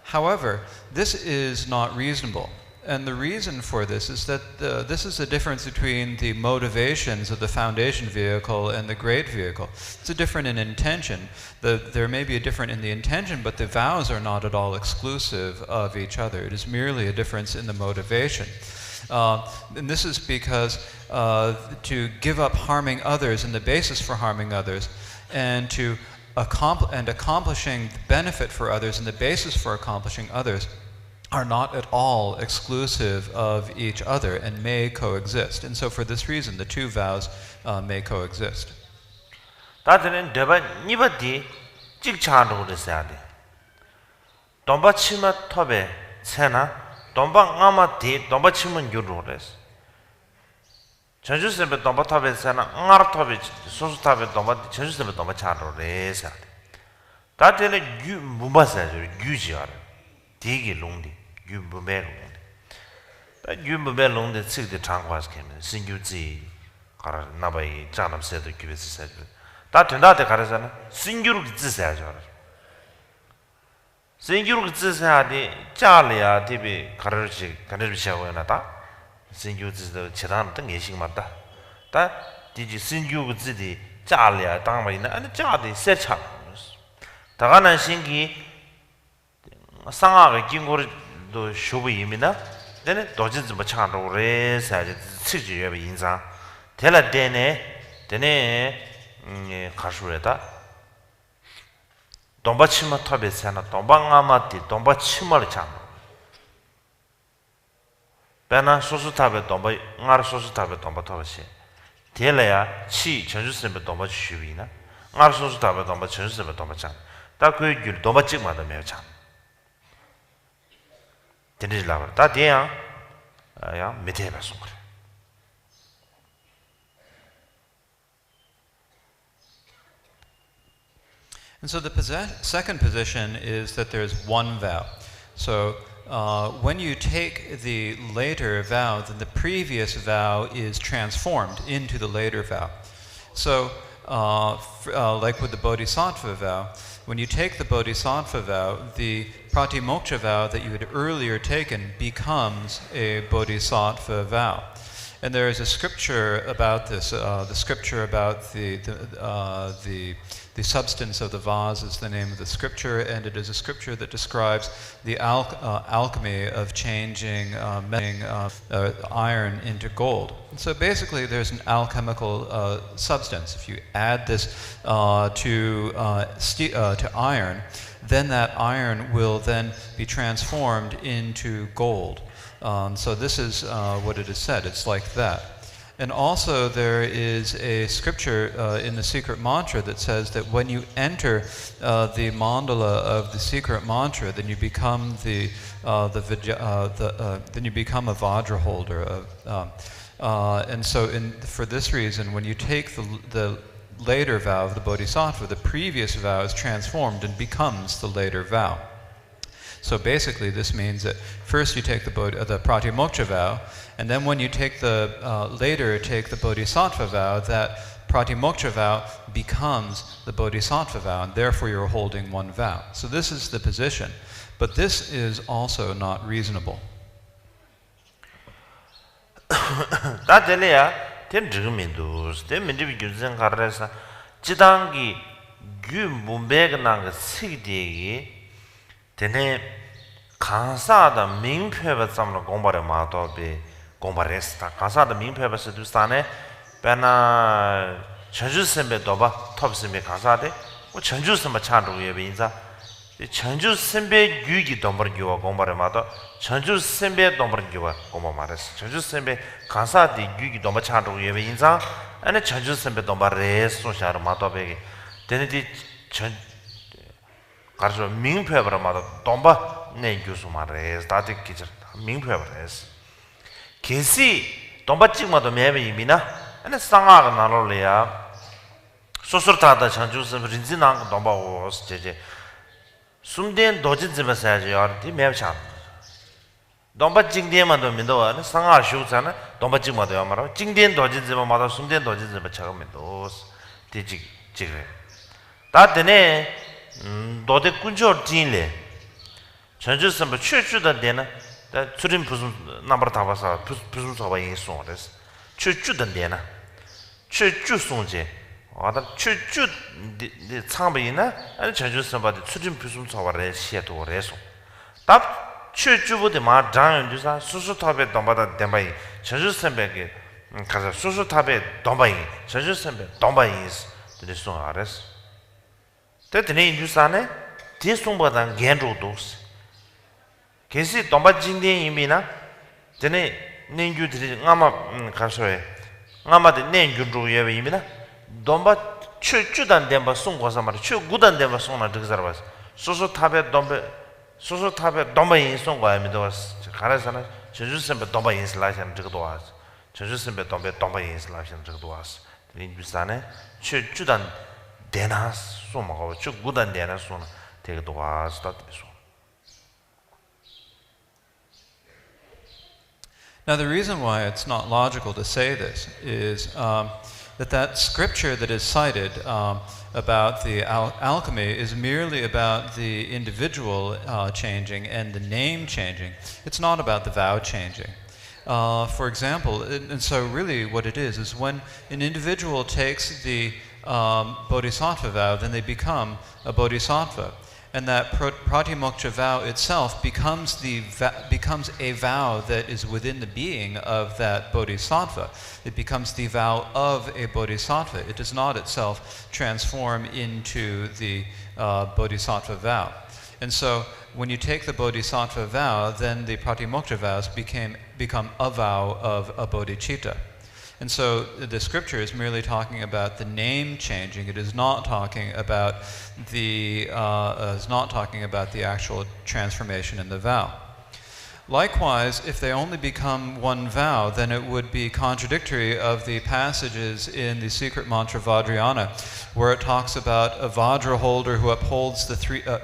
However, this is not reasonable. And the reason for this is that this is the difference between the motivations of the foundation vehicle and the great vehicle. It's a different in intention. There may be a different in the intention, but the vows are not at all exclusive of each other. It is merely a difference in the motivation. And this is because to give up harming others and the basis for harming others, and accomplishing the benefit for others and the basis for accomplishing others, are not at all exclusive of each other and may coexist. And so for this reason, the two vows may coexist. 다들은 대바 니바디 찍차로 그랬어야돼. 돈바 치마 톱에 세나 돈바 아마디 돈바 치면 유로 그랬어. 전주스베 돈바 톱에 세나 앙아르 톱에 소수 톱에 돈바 전주스베 돈바 차로 그랬어. 다들은 유 무바사죠. 유지하라. 되게 롱디. 유무벨롱데 측대 장과스 캠은 신규지 가라 나바이 장남세도 기베스 사죠. 다 된다데 가라잖아. 신규로 지세야죠. 신규로 지세야데 자려야 되비 가르치 가르치하고 나다. 신규지도 제단 등 예식 맞다. 다 디지 신규 지디 자려야 당마이나 아니 자데 세차. 다가난 신기 상하게 긴고를 또 쇼부임이나 내가 도진지 뭐 창으로 그래서 측지에 인상 될라 되네 가수래다 돈바치마 탑에서나 돈방아마티 돈바치마를 참 배나 소수탑에 돈바 응아르 소수탑에 돈바 탑시 될라야 치 전주스에 돈바 쉬비나 응아르 소수탑에 돈바 전주스에 돈바 참 다그 돈바 찍마다 매우 참 And so the second position is that there's one vow. So when you take the later vow, then the previous vow is transformed into the later vow. So like with the bodhisattva vow, when you take the bodhisattva vow, the pratimoksha vow that you had earlier taken becomes a bodhisattva vow. And there is a scripture about this. The scripture about the substance of the vase is the name of the scripture, and it is a scripture that describes the alchemy of changing iron into gold. And so basically there's an alchemical substance. If you add this to iron, then that iron will then be transformed into gold. So this is what it is said. It's like that. And also there is a scripture in the secret mantra that says that when you enter the mandala of the secret mantra, then you become then you become a vajra holder. And so for this reason, when you take the later vow of the bodhisattva, the previous vow is transformed and becomes the later vow. So basically this means that first you take the pratimoksha vow, and then when you take later take the bodhisattva vow, that pratimoksha vow becomes the bodhisattva vow, and therefore you're holding one vow. So this is the position. But this is also not reasonable. 되네 간사다 민표에 잡는 공부를 마도비 공바레스 다 가사도 민폐버스도 스타네 베나 전주선배 도바 톱선배 가사데 뭐 전주선배 차로 예배인자 전주선배 유기 dombar gyuwa gombare mato 전주 sembe dombar gyuwa gomba mares 전주 sembe kansa di gyugi domba chandu yebe inza ane 전주 sembe dombar res so shar mato bege dene di 전 가르쳐 민폐버라 마도 domba ne gyusu mares dati kichir 민폐버res 계시 domba 찍마도 매be 이미나 ane 상아가 나로래야 소소르타다 전주 sembe 린지나 domba 오스 제제 숨된 도진지만 사야지 디 매참 domba 징디에만도 민도와 상하 쇼잖아 domba 징마도 야마라 징디엔 도진지만 마다 숨된 도진지만 차가면도 디지 지그래 다데네 도데 군저 진래 전주선부 최주다 되나 다 주림 무슨 넘버 다 봐서 무슨 소바 인송です최주다 되나 최주 송제 아다 추추 참배이나 아니 전주선바데 추진 부숨 소바레 시에도레소 답 추추부데 마 장연주사 수수탑에 dom바다 덴바이 전주선배게 가서 수수탑에 dom바이 전주선배 dom바이스 되소 아레스 때드네 인주사네 디송바단 겐로도스 계시 dom바 진데 이미나 되네 nenju들이 아마 가서에 아마데 nenju로 예베 이미나 domba chudan demba sungwa samar chu gudan demba sungna digzarwas soso tabe domba yin sungwa mi dos karasana jeju sembe domba yin slashan digdoas jeju sembe domba yin slashan digdoas rin bisane chudan denas suma go chu gudan denas suna digdoas tat biso. Now the reason why it's not logical to say this is that scripture that is cited about the alchemy is merely about the individual changing and the name changing. It's not about the vow changing. For example, and so really what it is when an individual takes the bodhisattva vow, then they become a bodhisattva. And that pratimoksha vow itself becomes a vow that is within the being of that bodhisattva. It becomes the vow of a bodhisattva. It does not itself transform into the bodhisattva vow. And so when you take the bodhisattva vow, then the pratimoksha vows become a vow of a bodhicitta. And so the scripture is merely talking about the name changing. It is not talking about the actual transformation in the vow. Likewise, if they only become one vow, then it would be contradictory of the passages in the secret mantra Vajrayana, where it talks about a Vajra holder who upholds the three, a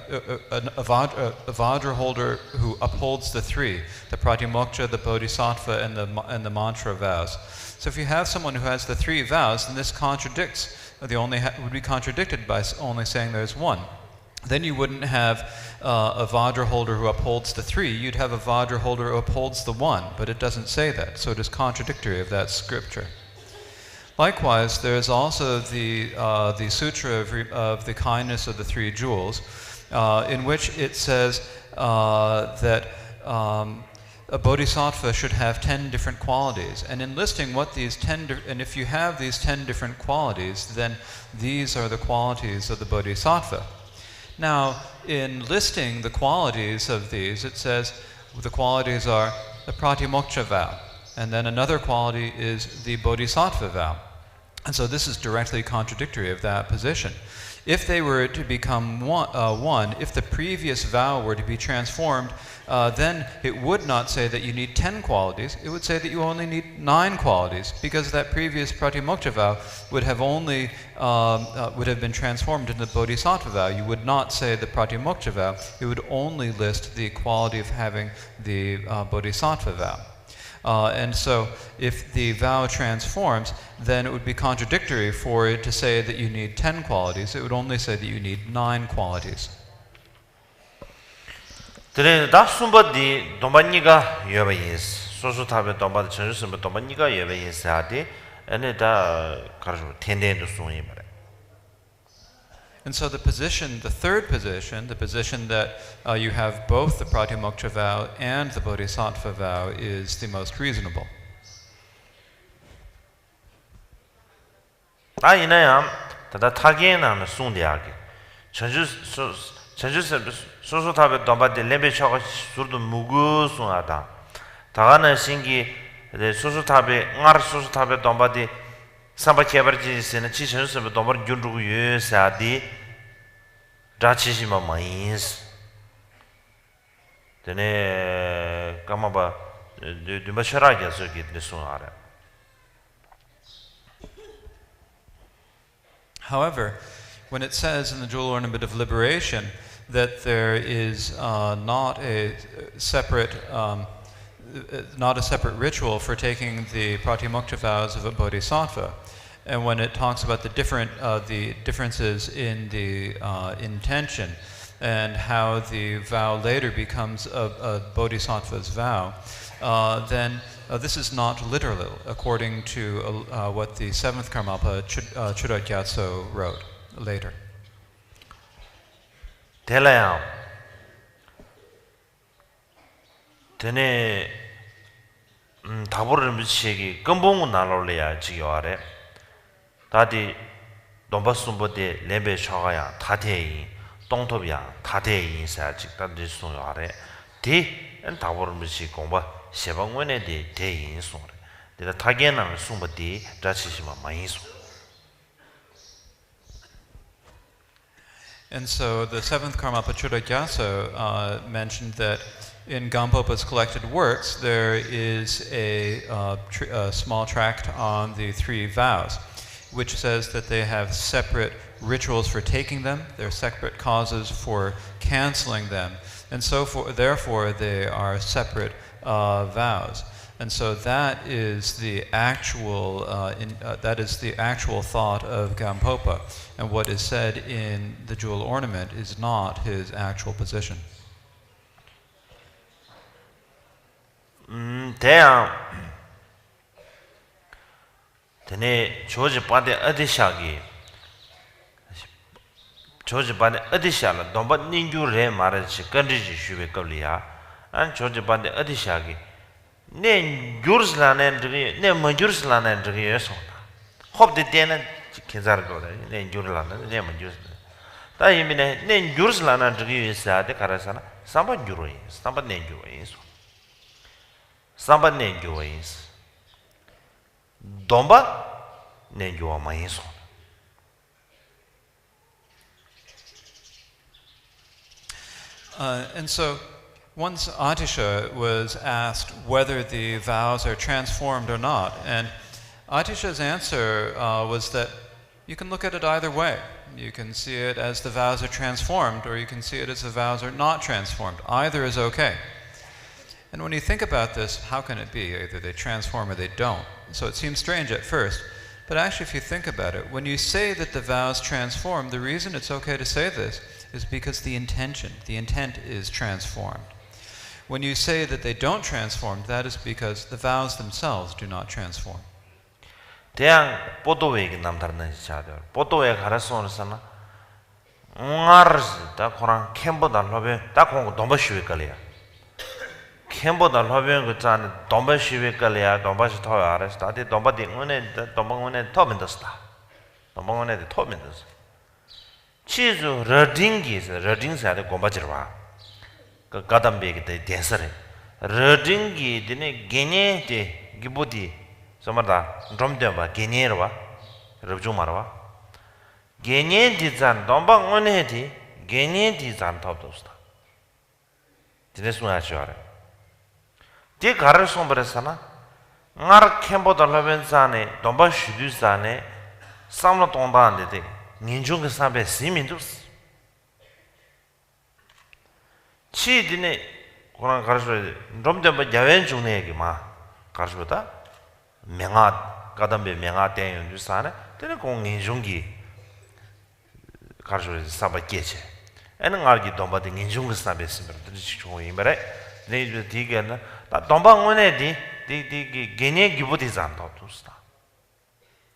Vajra holder who upholds the three, the Pratimoksha, the Bodhisattva, and the mantra vows. So if you have someone who has the three vows, then this would be contradicted by only saying there's one. Then you wouldn't have a Vajra holder who upholds the three, you'd have a Vajra holder who upholds the one, but it doesn't say that, so it is contradictory of that scripture. Likewise, there is also the Sutra of the Kindness of the Three Jewels, in which it says that a bodhisattva should have 10 different qualities. And in listing what these 10, and if you have these 10 different qualities, then these are the qualities of the bodhisattva. Now, in listing the qualities of these, it says the qualities are the pratimoksha vow, and then another quality is the bodhisattva vow. And so this is directly contradictory of that position. If they were to become one, if the previous vow were to be transformed, then it would not say that you need 10 qualities. It would say that you only need 9 qualities, because that previous pratimoksha vow would have been transformed into the bodhisattva vow. You would not say the pratimoksha vow. It would only list the quality of having the bodhisattva vow. And so if the vow transforms, then it would be contradictory for it to say that you need 10 qualities. It would only say that you need 9 qualities. 그래 다 숨바디 domba니가 여바이스 소소타베 dom바 전주스베 domba니가 여바이스 하디 에네다 가르죠 텐덴도 송이 말해. And so the third position, the position that you have both the pratimoksha vow and the bodhisattva vow is the most reasonable. 다 이나야 다다 타게나는 송대하게 전주 소소탑에 dom바데 레베샤가 수도 무구 송하다 다가는 신기 소소탑에 소소탑에 dom바데 삼바케버지스는 지천스에 dom바 준루고 예사디 다치시마 마인스 되네 까마바 드마샤라게 저기 됐송하라. However, when it says in the jewel ornament of liberation that there is not a separate ritual for taking the pratimukta vows of a bodhisattva, and when it talks about the differences in the intention and how the vow later becomes a bodhisattva's vow, then this is not literal, according to what the seventh Karmapa Chudagyatso wrote later. Telaya Tene Taburin Bichigi, Gumbung Nalolia Gioare Tadi Dombasumbote Lebe Chagaya, Tatei, Dontobia, Tatei inside Tadisuare, T and Taburin Bichigomba, Sebangwene de Day in Sore. The Tagan and Sumbati, Dachishima Mainso. And so the seventh Karmapa Chudagyatso mentioned that in Gampopa's collected works there is a small tract on the three vows, which says that they have separate rituals for taking them, there are separate causes for canceling them, and so therefore they are separate vows. And so that is the actual thought of Gampopa, and what is said in the jewel ornament is not his actual position. Tene George Pade Adishagi George Pade Adishala, don't but Ninju Re Marriage, Country Shubekalia, and George Pade Adishagi. Ne Jurslan and Ne Majurslan and Rios. Hope the tenant Kizargo, Ne Jurlan, Ne Majuslan. That you mean Ne Jurslan and Rios at the Carasana, somebody Juri, somebody named Juris. Somebody named Juris. Domba named you are my son. And so once Atisha was asked whether the vows are transformed or not, and Atisha's answer was that you can look at it either way. You can see it as the vows are transformed, or you can see it as the vows are not transformed. Either is okay. And when you think about this, how can it be? Either they transform or they don't. So it seems strange at first, but actually if you think about it, when you say that the vows transform, the reason it's okay to say this is because the intent is transformed. When you say that they don't transform, that is because the vows themselves do not transform. 대양 보도웨기 남다른 자들 보도웨 가르소르서나 응아르스 다 코랑 캠보다 로베 다 공고 domba시웨 깔이야 캠보다 로베 그 잔 domba시웨 깔이야 dom바시 더 알아서 다디 dom바디 은에 dom방은에 더 민다스다 dom방은에 더 민다스 치즈 러딩기스 러딩사데 공바지르와 그 가담베기 때 댄서레 러딩기 되네 게네데 기보디 Somada, Dromdeva, Generva, Rubjumarva. Gene dizan, Domba onedi, Gene dizan top dosta. This one I share. Dick Harrison Bresana, Nar Cambo the Lovenzane, Domba Shudusane, Samla Tomba de Ninjung Sabe Simindus. Chi dine, Koran Karsho, Dromdeva Javenjunegima, Karshota. 명아 가담베 명아 대연 주사네 되는 공인 중기 가르쳐 사바께체 애는 알기 dom바데 인중을 사베스면 되지 좋은 말에 네 디게나 다 dom방원에디 디 게네 기부디 잔도스다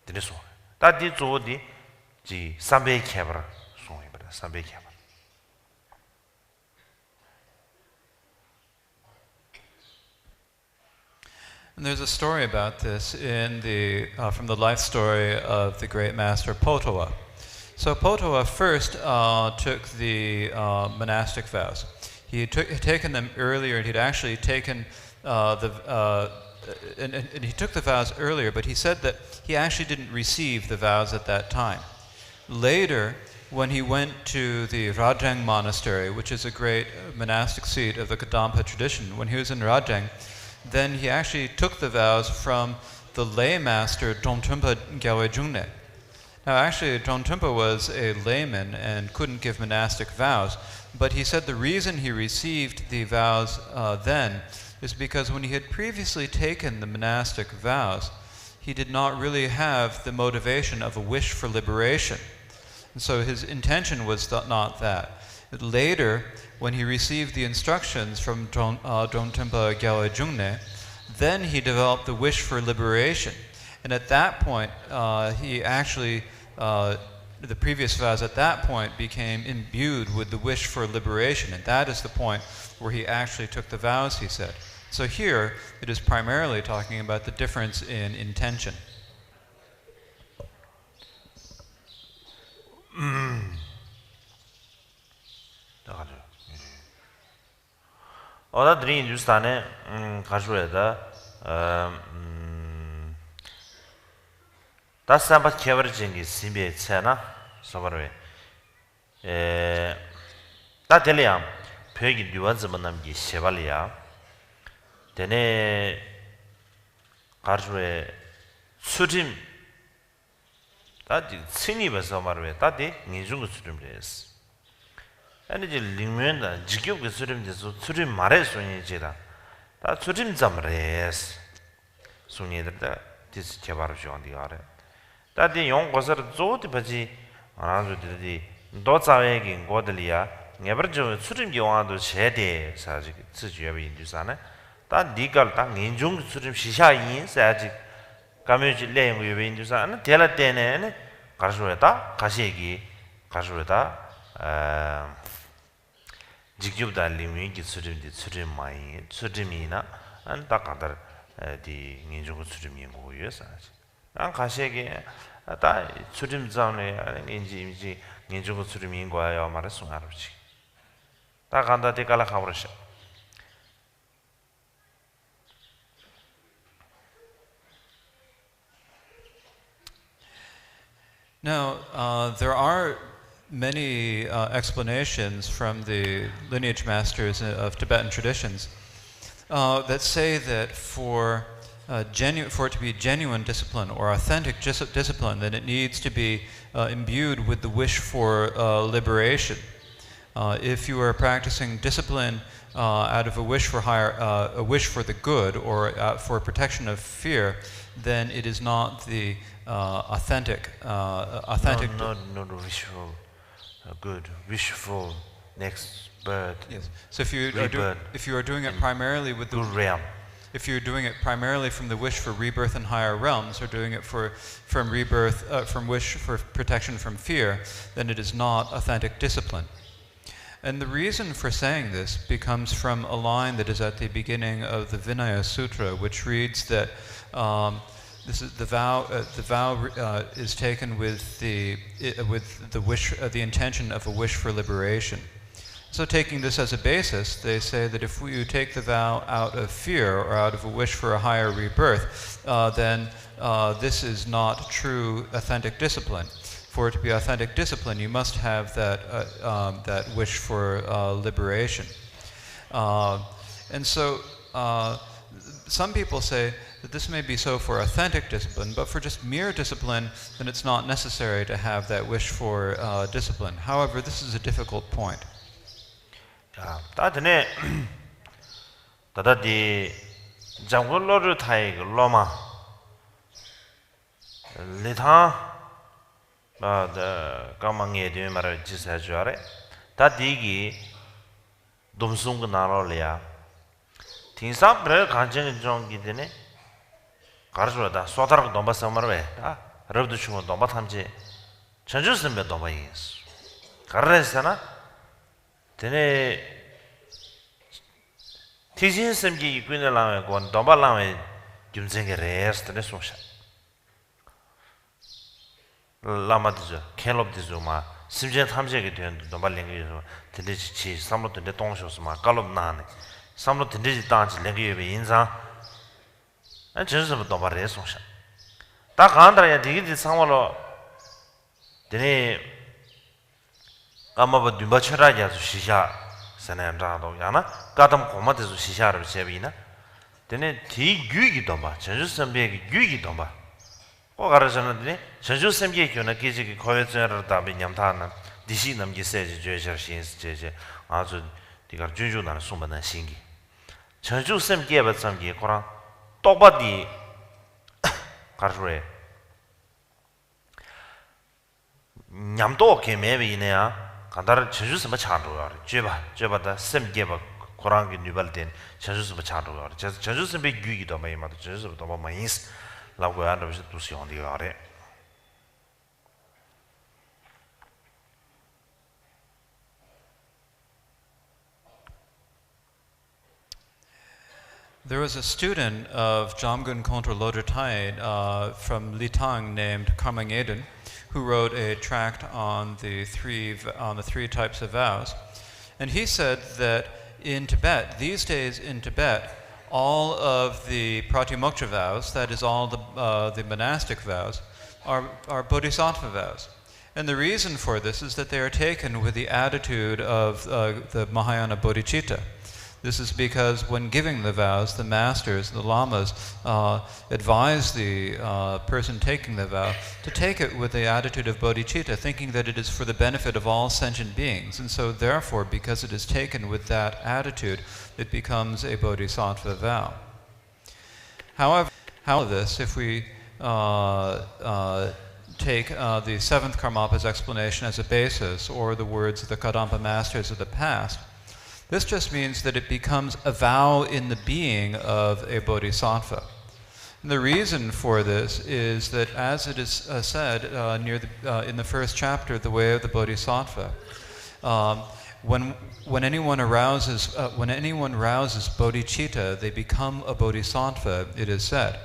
되네서 다디 조디 지 삼베케브라 소이브라 삼베케브라 And there's a story about this in from the life story of the great master Potowa. So Potowa first took the monastic vows. He had taken them earlier, and he'd actually taken and he took the vows earlier, but he said that he actually didn't receive the vows at that time. Later, when he went to the Rajang monastery, which is a great monastic seat of the Kadampa tradition, when he was in Rajang, then he actually took the vows from the lay master Dongtrungpa Gyalwe Jungne. Now actually Dongtrungpa was a layman and couldn't give monastic vows, but he said the reason he received the vows then is because when he had previously taken the monastic vows, he did not really have the motivation of a wish for liberation. And so his intention was not that. Later, when he received the instructions from Dongtrungpa Gyalwe Jungne, then he developed the wish for liberation. And at that point, he actually, the previous vows at that point became imbued with the wish for liberation. And that is the point where he actually took the vows, he said. So here, it is primarily talking about the difference in intention. Oda dri Hindustane Kashweda that's about Keverjing is Simbi Tsena Sobarwe. That Deliam Peggy Duazmanam Chevalia. Dene Kashwe Sudim that Sini was Somarwe, that day Nijungu Sudim days. And 이제 링면다 지겹게 수림돼서 수림 말에 손이지라 다 수림 잠레스 손이들다 디스 개발을 좋은데 알아 다디 용거서 조디 바지 아나조들이 도자외긴 고들이야 네버저 수림 영화도 제대 사지 지주에 인주사네 다 니갈 다 인중 수림 시샤인 사지 가면지 내용 위에 인주사는 대라 때네 가르소에다 가시기 가르소에다 직접다 리미기 수림 많이 수림이나 안 딱가다 디 인중 수림이 뭐였어 난 가시게 다 수림 자원에 인지 인중 수림인 거예요 말했어 알았지 다 간다 데깔아 가버렸어 Now, there are many explanations from the lineage masters of Tibetan traditions that say that for it to be genuine discipline or authentic discipline, then it needs to be imbued with the wish for liberation. If you are practicing discipline out of a wish for a wish for the good or for protection of fear, then it is not the authentic. Not wishful. Good, wishful next birth. Yes. So if you are doing it primarily with the good realm, if you're doing it primarily from the wish for rebirth in higher realms, or doing it from wish for protection from fear, then it is not authentic discipline. And the reason for saying this becomes from a line that is at the beginning of the Vinaya Sutra, which reads that. This is the vow. The vow is taken with the intention of a wish for liberation. So, taking this as a basis, they say that if you take the vow out of fear or out of a wish for a higher rebirth, then this is not true authentic discipline. For it to be authentic discipline, you must have that wish for liberation. And so, some people say that this may be so for authentic discipline, but for just mere discipline, then it's not necessary to have that wish for discipline. However, this is a difficult point. 다드네 다다디 장골로를 타이 로마 리타 까망에 되면 말을 지사 주아래 다디기 domsung 나로리아 틴사브를 간증 정기드네 가르쳐다 소다락 넘바 삼마르베 다 러브도 주고 넘바 탐지 전주스면 넘바 이스 가르레스나 되네 티신 섬기 이군을 나면 건 넘바 나면 gyumzenge res tene songsha lama dizo kelop dizo ma simjen thamjege den domba lengge yo tene chi samlo tene tongsho ma kalop nane samlo tene ji tanji lengge yo be inza an jesu domba res songsha 다 간다야 디기 상월로 되네 아마바 뒷받쳐라야 시샤 선행자도 야나 가담 고마데서 시샤를 세비나 되네 디 규기도 봐 전주선비의 규기도 봐 고가르서는 되네 전주선비의 교나 계지기 거여져를 답이 냠타는 디시 남기세지 죄저신스 제제 아주 디가 준주나는 숨만한 신기 전주선비의 받sam기 고랑 똑바디 가르래 냠도 개매비네야 간다를 제주스 뭐 차로야 죄바다 셈게바 고랑기 뉴발된 제주스 뭐 차로야 제주스 배 규기도 많이 맞아 제주스 더 많이 라고 하는 것이 또 시원디가 아래 There was a student of Jamgun Kontra Lodrtai from Litang named Karmangeden who wrote a tract on the three types of vows. And he said that in Tibet, these days in Tibet, all of the Pratimoksha vows, that is all the monastic vows, are bodhisattva vows. And the reason for this is that they are taken with the attitude of the Mahayana bodhicitta. This is because when giving the vows, the masters, the lamas, advise the person taking the vow to take it with the attitude of bodhicitta, thinking that it is for the benefit of all sentient beings. And so therefore, because it is taken with that attitude, it becomes a bodhisattva vow. However, if we take the seventh Karmapa's explanation as a basis, or the words of the Kadampa masters of the past, this just means that it becomes a vow in the being of a bodhisattva. And the reason for this is that, as it is said in the first chapter, The Way of the Bodhisattva, when anyone rouses bodhicitta, they become a bodhisattva, it is said.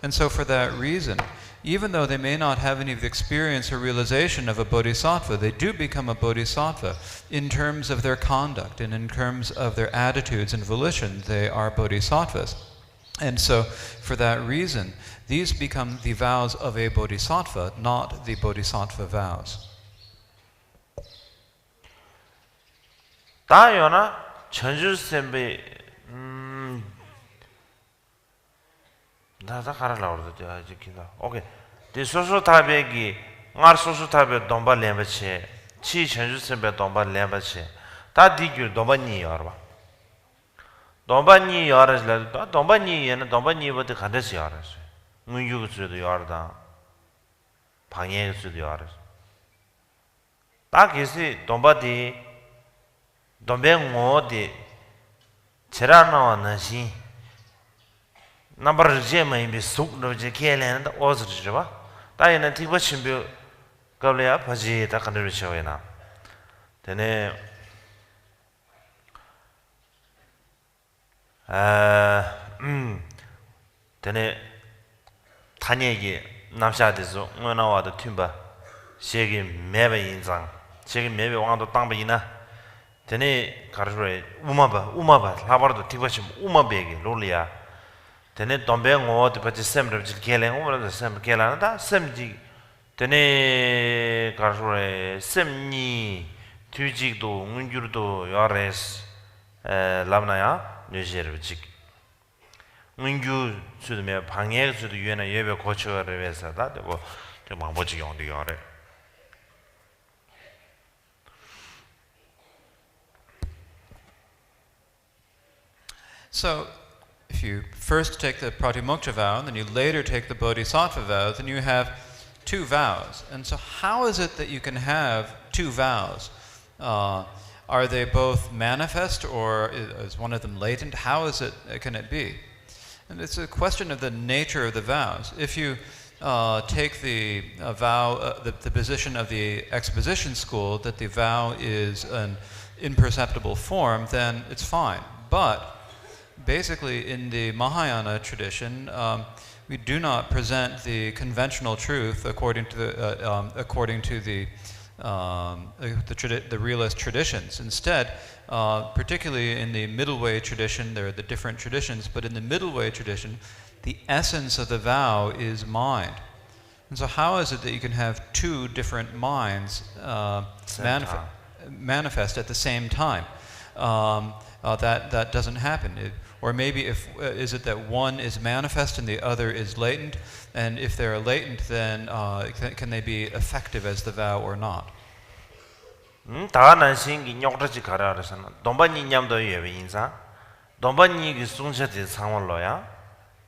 And so for that reason, even though they may not have any of the experience or realization of a bodhisattva, they do become a bodhisattva in terms of their conduct and in terms of their attitudes and volition. They are bodhisattvas. And so, for that reason, these become the vows of a bodhisattva, not the bodhisattva vows. 다요나 전주sembe 나다 가라라고 그러죠. 이제 기다. 오케이. 디 소소타베기 ngar 소소타베 domba lembache chi 전주sembe domba lembache 다 디규 domba 니 여봐. domba 니 여라슬 다 domba 니 얘는 domba 니부터 간다시 여라스. 문유고 수도 여라다. 방해 수도 여라스. 딱 계시 domba디 dombe ngodi 체라나와 나시 number jema imbe suk no je kelen da ozri ba ta yana tikba chimbe kableya phaji ta kanru chawena tene tene tanyege namsha dezo ngona wa da tumba shege mebe inzang shege mebe wangdo tangba ina tene karjure umaba labardo tikba chim umabege lolia tene dombe ngo de pati semre jil kele ngo de sem kela da semji tene karjure semni tujigdo ngunjurdo yores lam나야 뇌제르직 ngunju 수드메 방해 수도 유에나 예배 고쳐를 해서다 되고 좀 망보지 용도 요래 So, if you first take the Pratimoksha vow, and then you later take the Bodhisattva vow, then you have two vows. And so how is it that you can have two vows? Are they both manifest, or is one of them latent? How can it be? And it's a question of the nature of the vows. If you take the vow, the position of the exposition school, that the vow is an imperceptible form, then it's fine. But basically, in the Mahayana tradition, we do not present the conventional truth according to the realist traditions. Instead, particularly in the middle way tradition, there are the different traditions, but in the middle way tradition, the essence of the vow is mind. And so how is it that you can have two different minds manifest at the same time? That doesn't happen. Or maybe is it that one is manifest and the other is latent? And if they're latent, then can they be effective as the vow or not? 다난신기 녀그지 가라라서는 돈바니 냠도 예비 인사 돈바니 그 송셔티 상월로야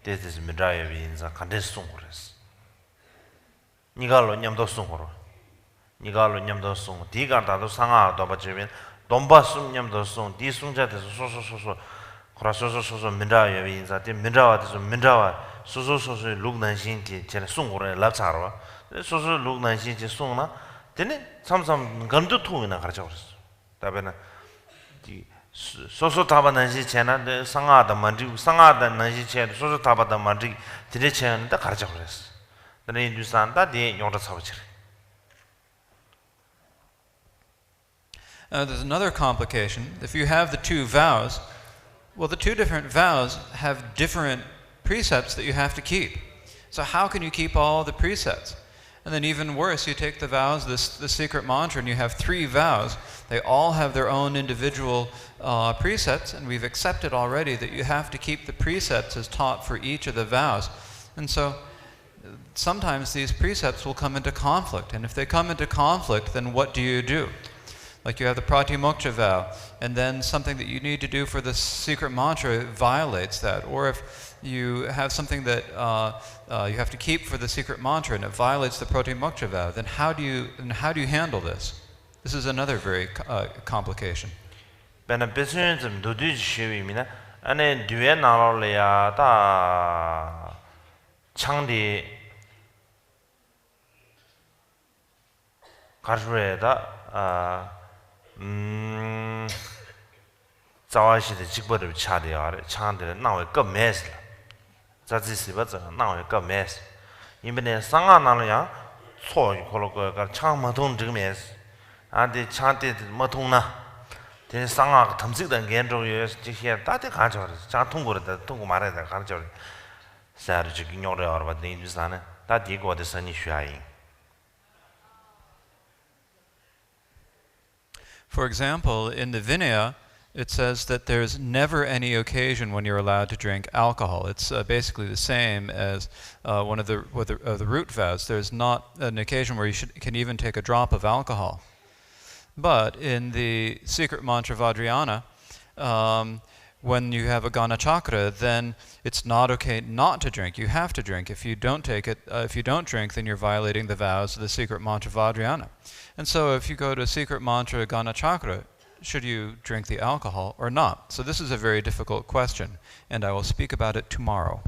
데스 미드라예비 인사 간데 송고레스 니가로 냠도 송고로 니가로 냠도 송 디가다도 상아 도바지면 돈바숨 냠도 송 디송자데서 소소소소 코라소소소소 미드라예비 인사 디 미드라와데서 미드라와 소소소소 룩난신기 제가 송고레 랍차로 소소 룩난신기 송나 되네 삼삼 건도 통이나 가르쳐 버렸어. 다음에는 이 소소 타바는지 제나 상하다 만지 상하다 난지 제 소소 타바다 만지 되게 제한다 가르쳐 버렸어. 근데 인도산다 대 용도 사버지. There's another complication. If you have the two vows, well, the two different vows have different precepts that you have to keep. So how can you keep all the precepts? And then even worse, you take the vows, the secret mantra, and you have three vows. They all have their own individual precepts, and we've accepted already that you have to keep the precepts as taught for each of the vows. And so sometimes these precepts will come into conflict, and if they come into conflict, then what do? Like you have the pratimoksha vow, and then something that you need to do for the secret mantra violates that. Or if you have something that you have to keep for the secret mantra and it violates the pratimoksha vow, then how do you handle this? This is another very complication. Bena besun zum dodu shiwi mina ane duwe nalo ya ta changdi karshwe da zawashi de jikbodu chade yare changde nawe ka mes 자지 시바자 나와 그 메스 이번에 상아 나는야 초 콜로가 창마동 증메스 안데 창데 마통나 대 상아 탐식된 gen조에 지게 다들 가져 자 통보를 통고 말해야 가져 사르지 기녀를 알아봐 내주사는 다 디고데 선이 쉬아잉. For example, in the Vinaya, it says that there's never any occasion when you're allowed to drink alcohol. It's basically the same as one of the root vows. There's not an occasion where you can even take a drop of alcohol. But in the secret mantra Vajrayana, when you have a Gana Chakra, then it's not okay not to drink. You have to drink. If you don't drink, then you're violating the vows of the secret mantra Vajrayana. And so if you go to secret mantra Gana Chakra, should you drink the alcohol or not? So this is a very difficult question, and I will speak about it tomorrow.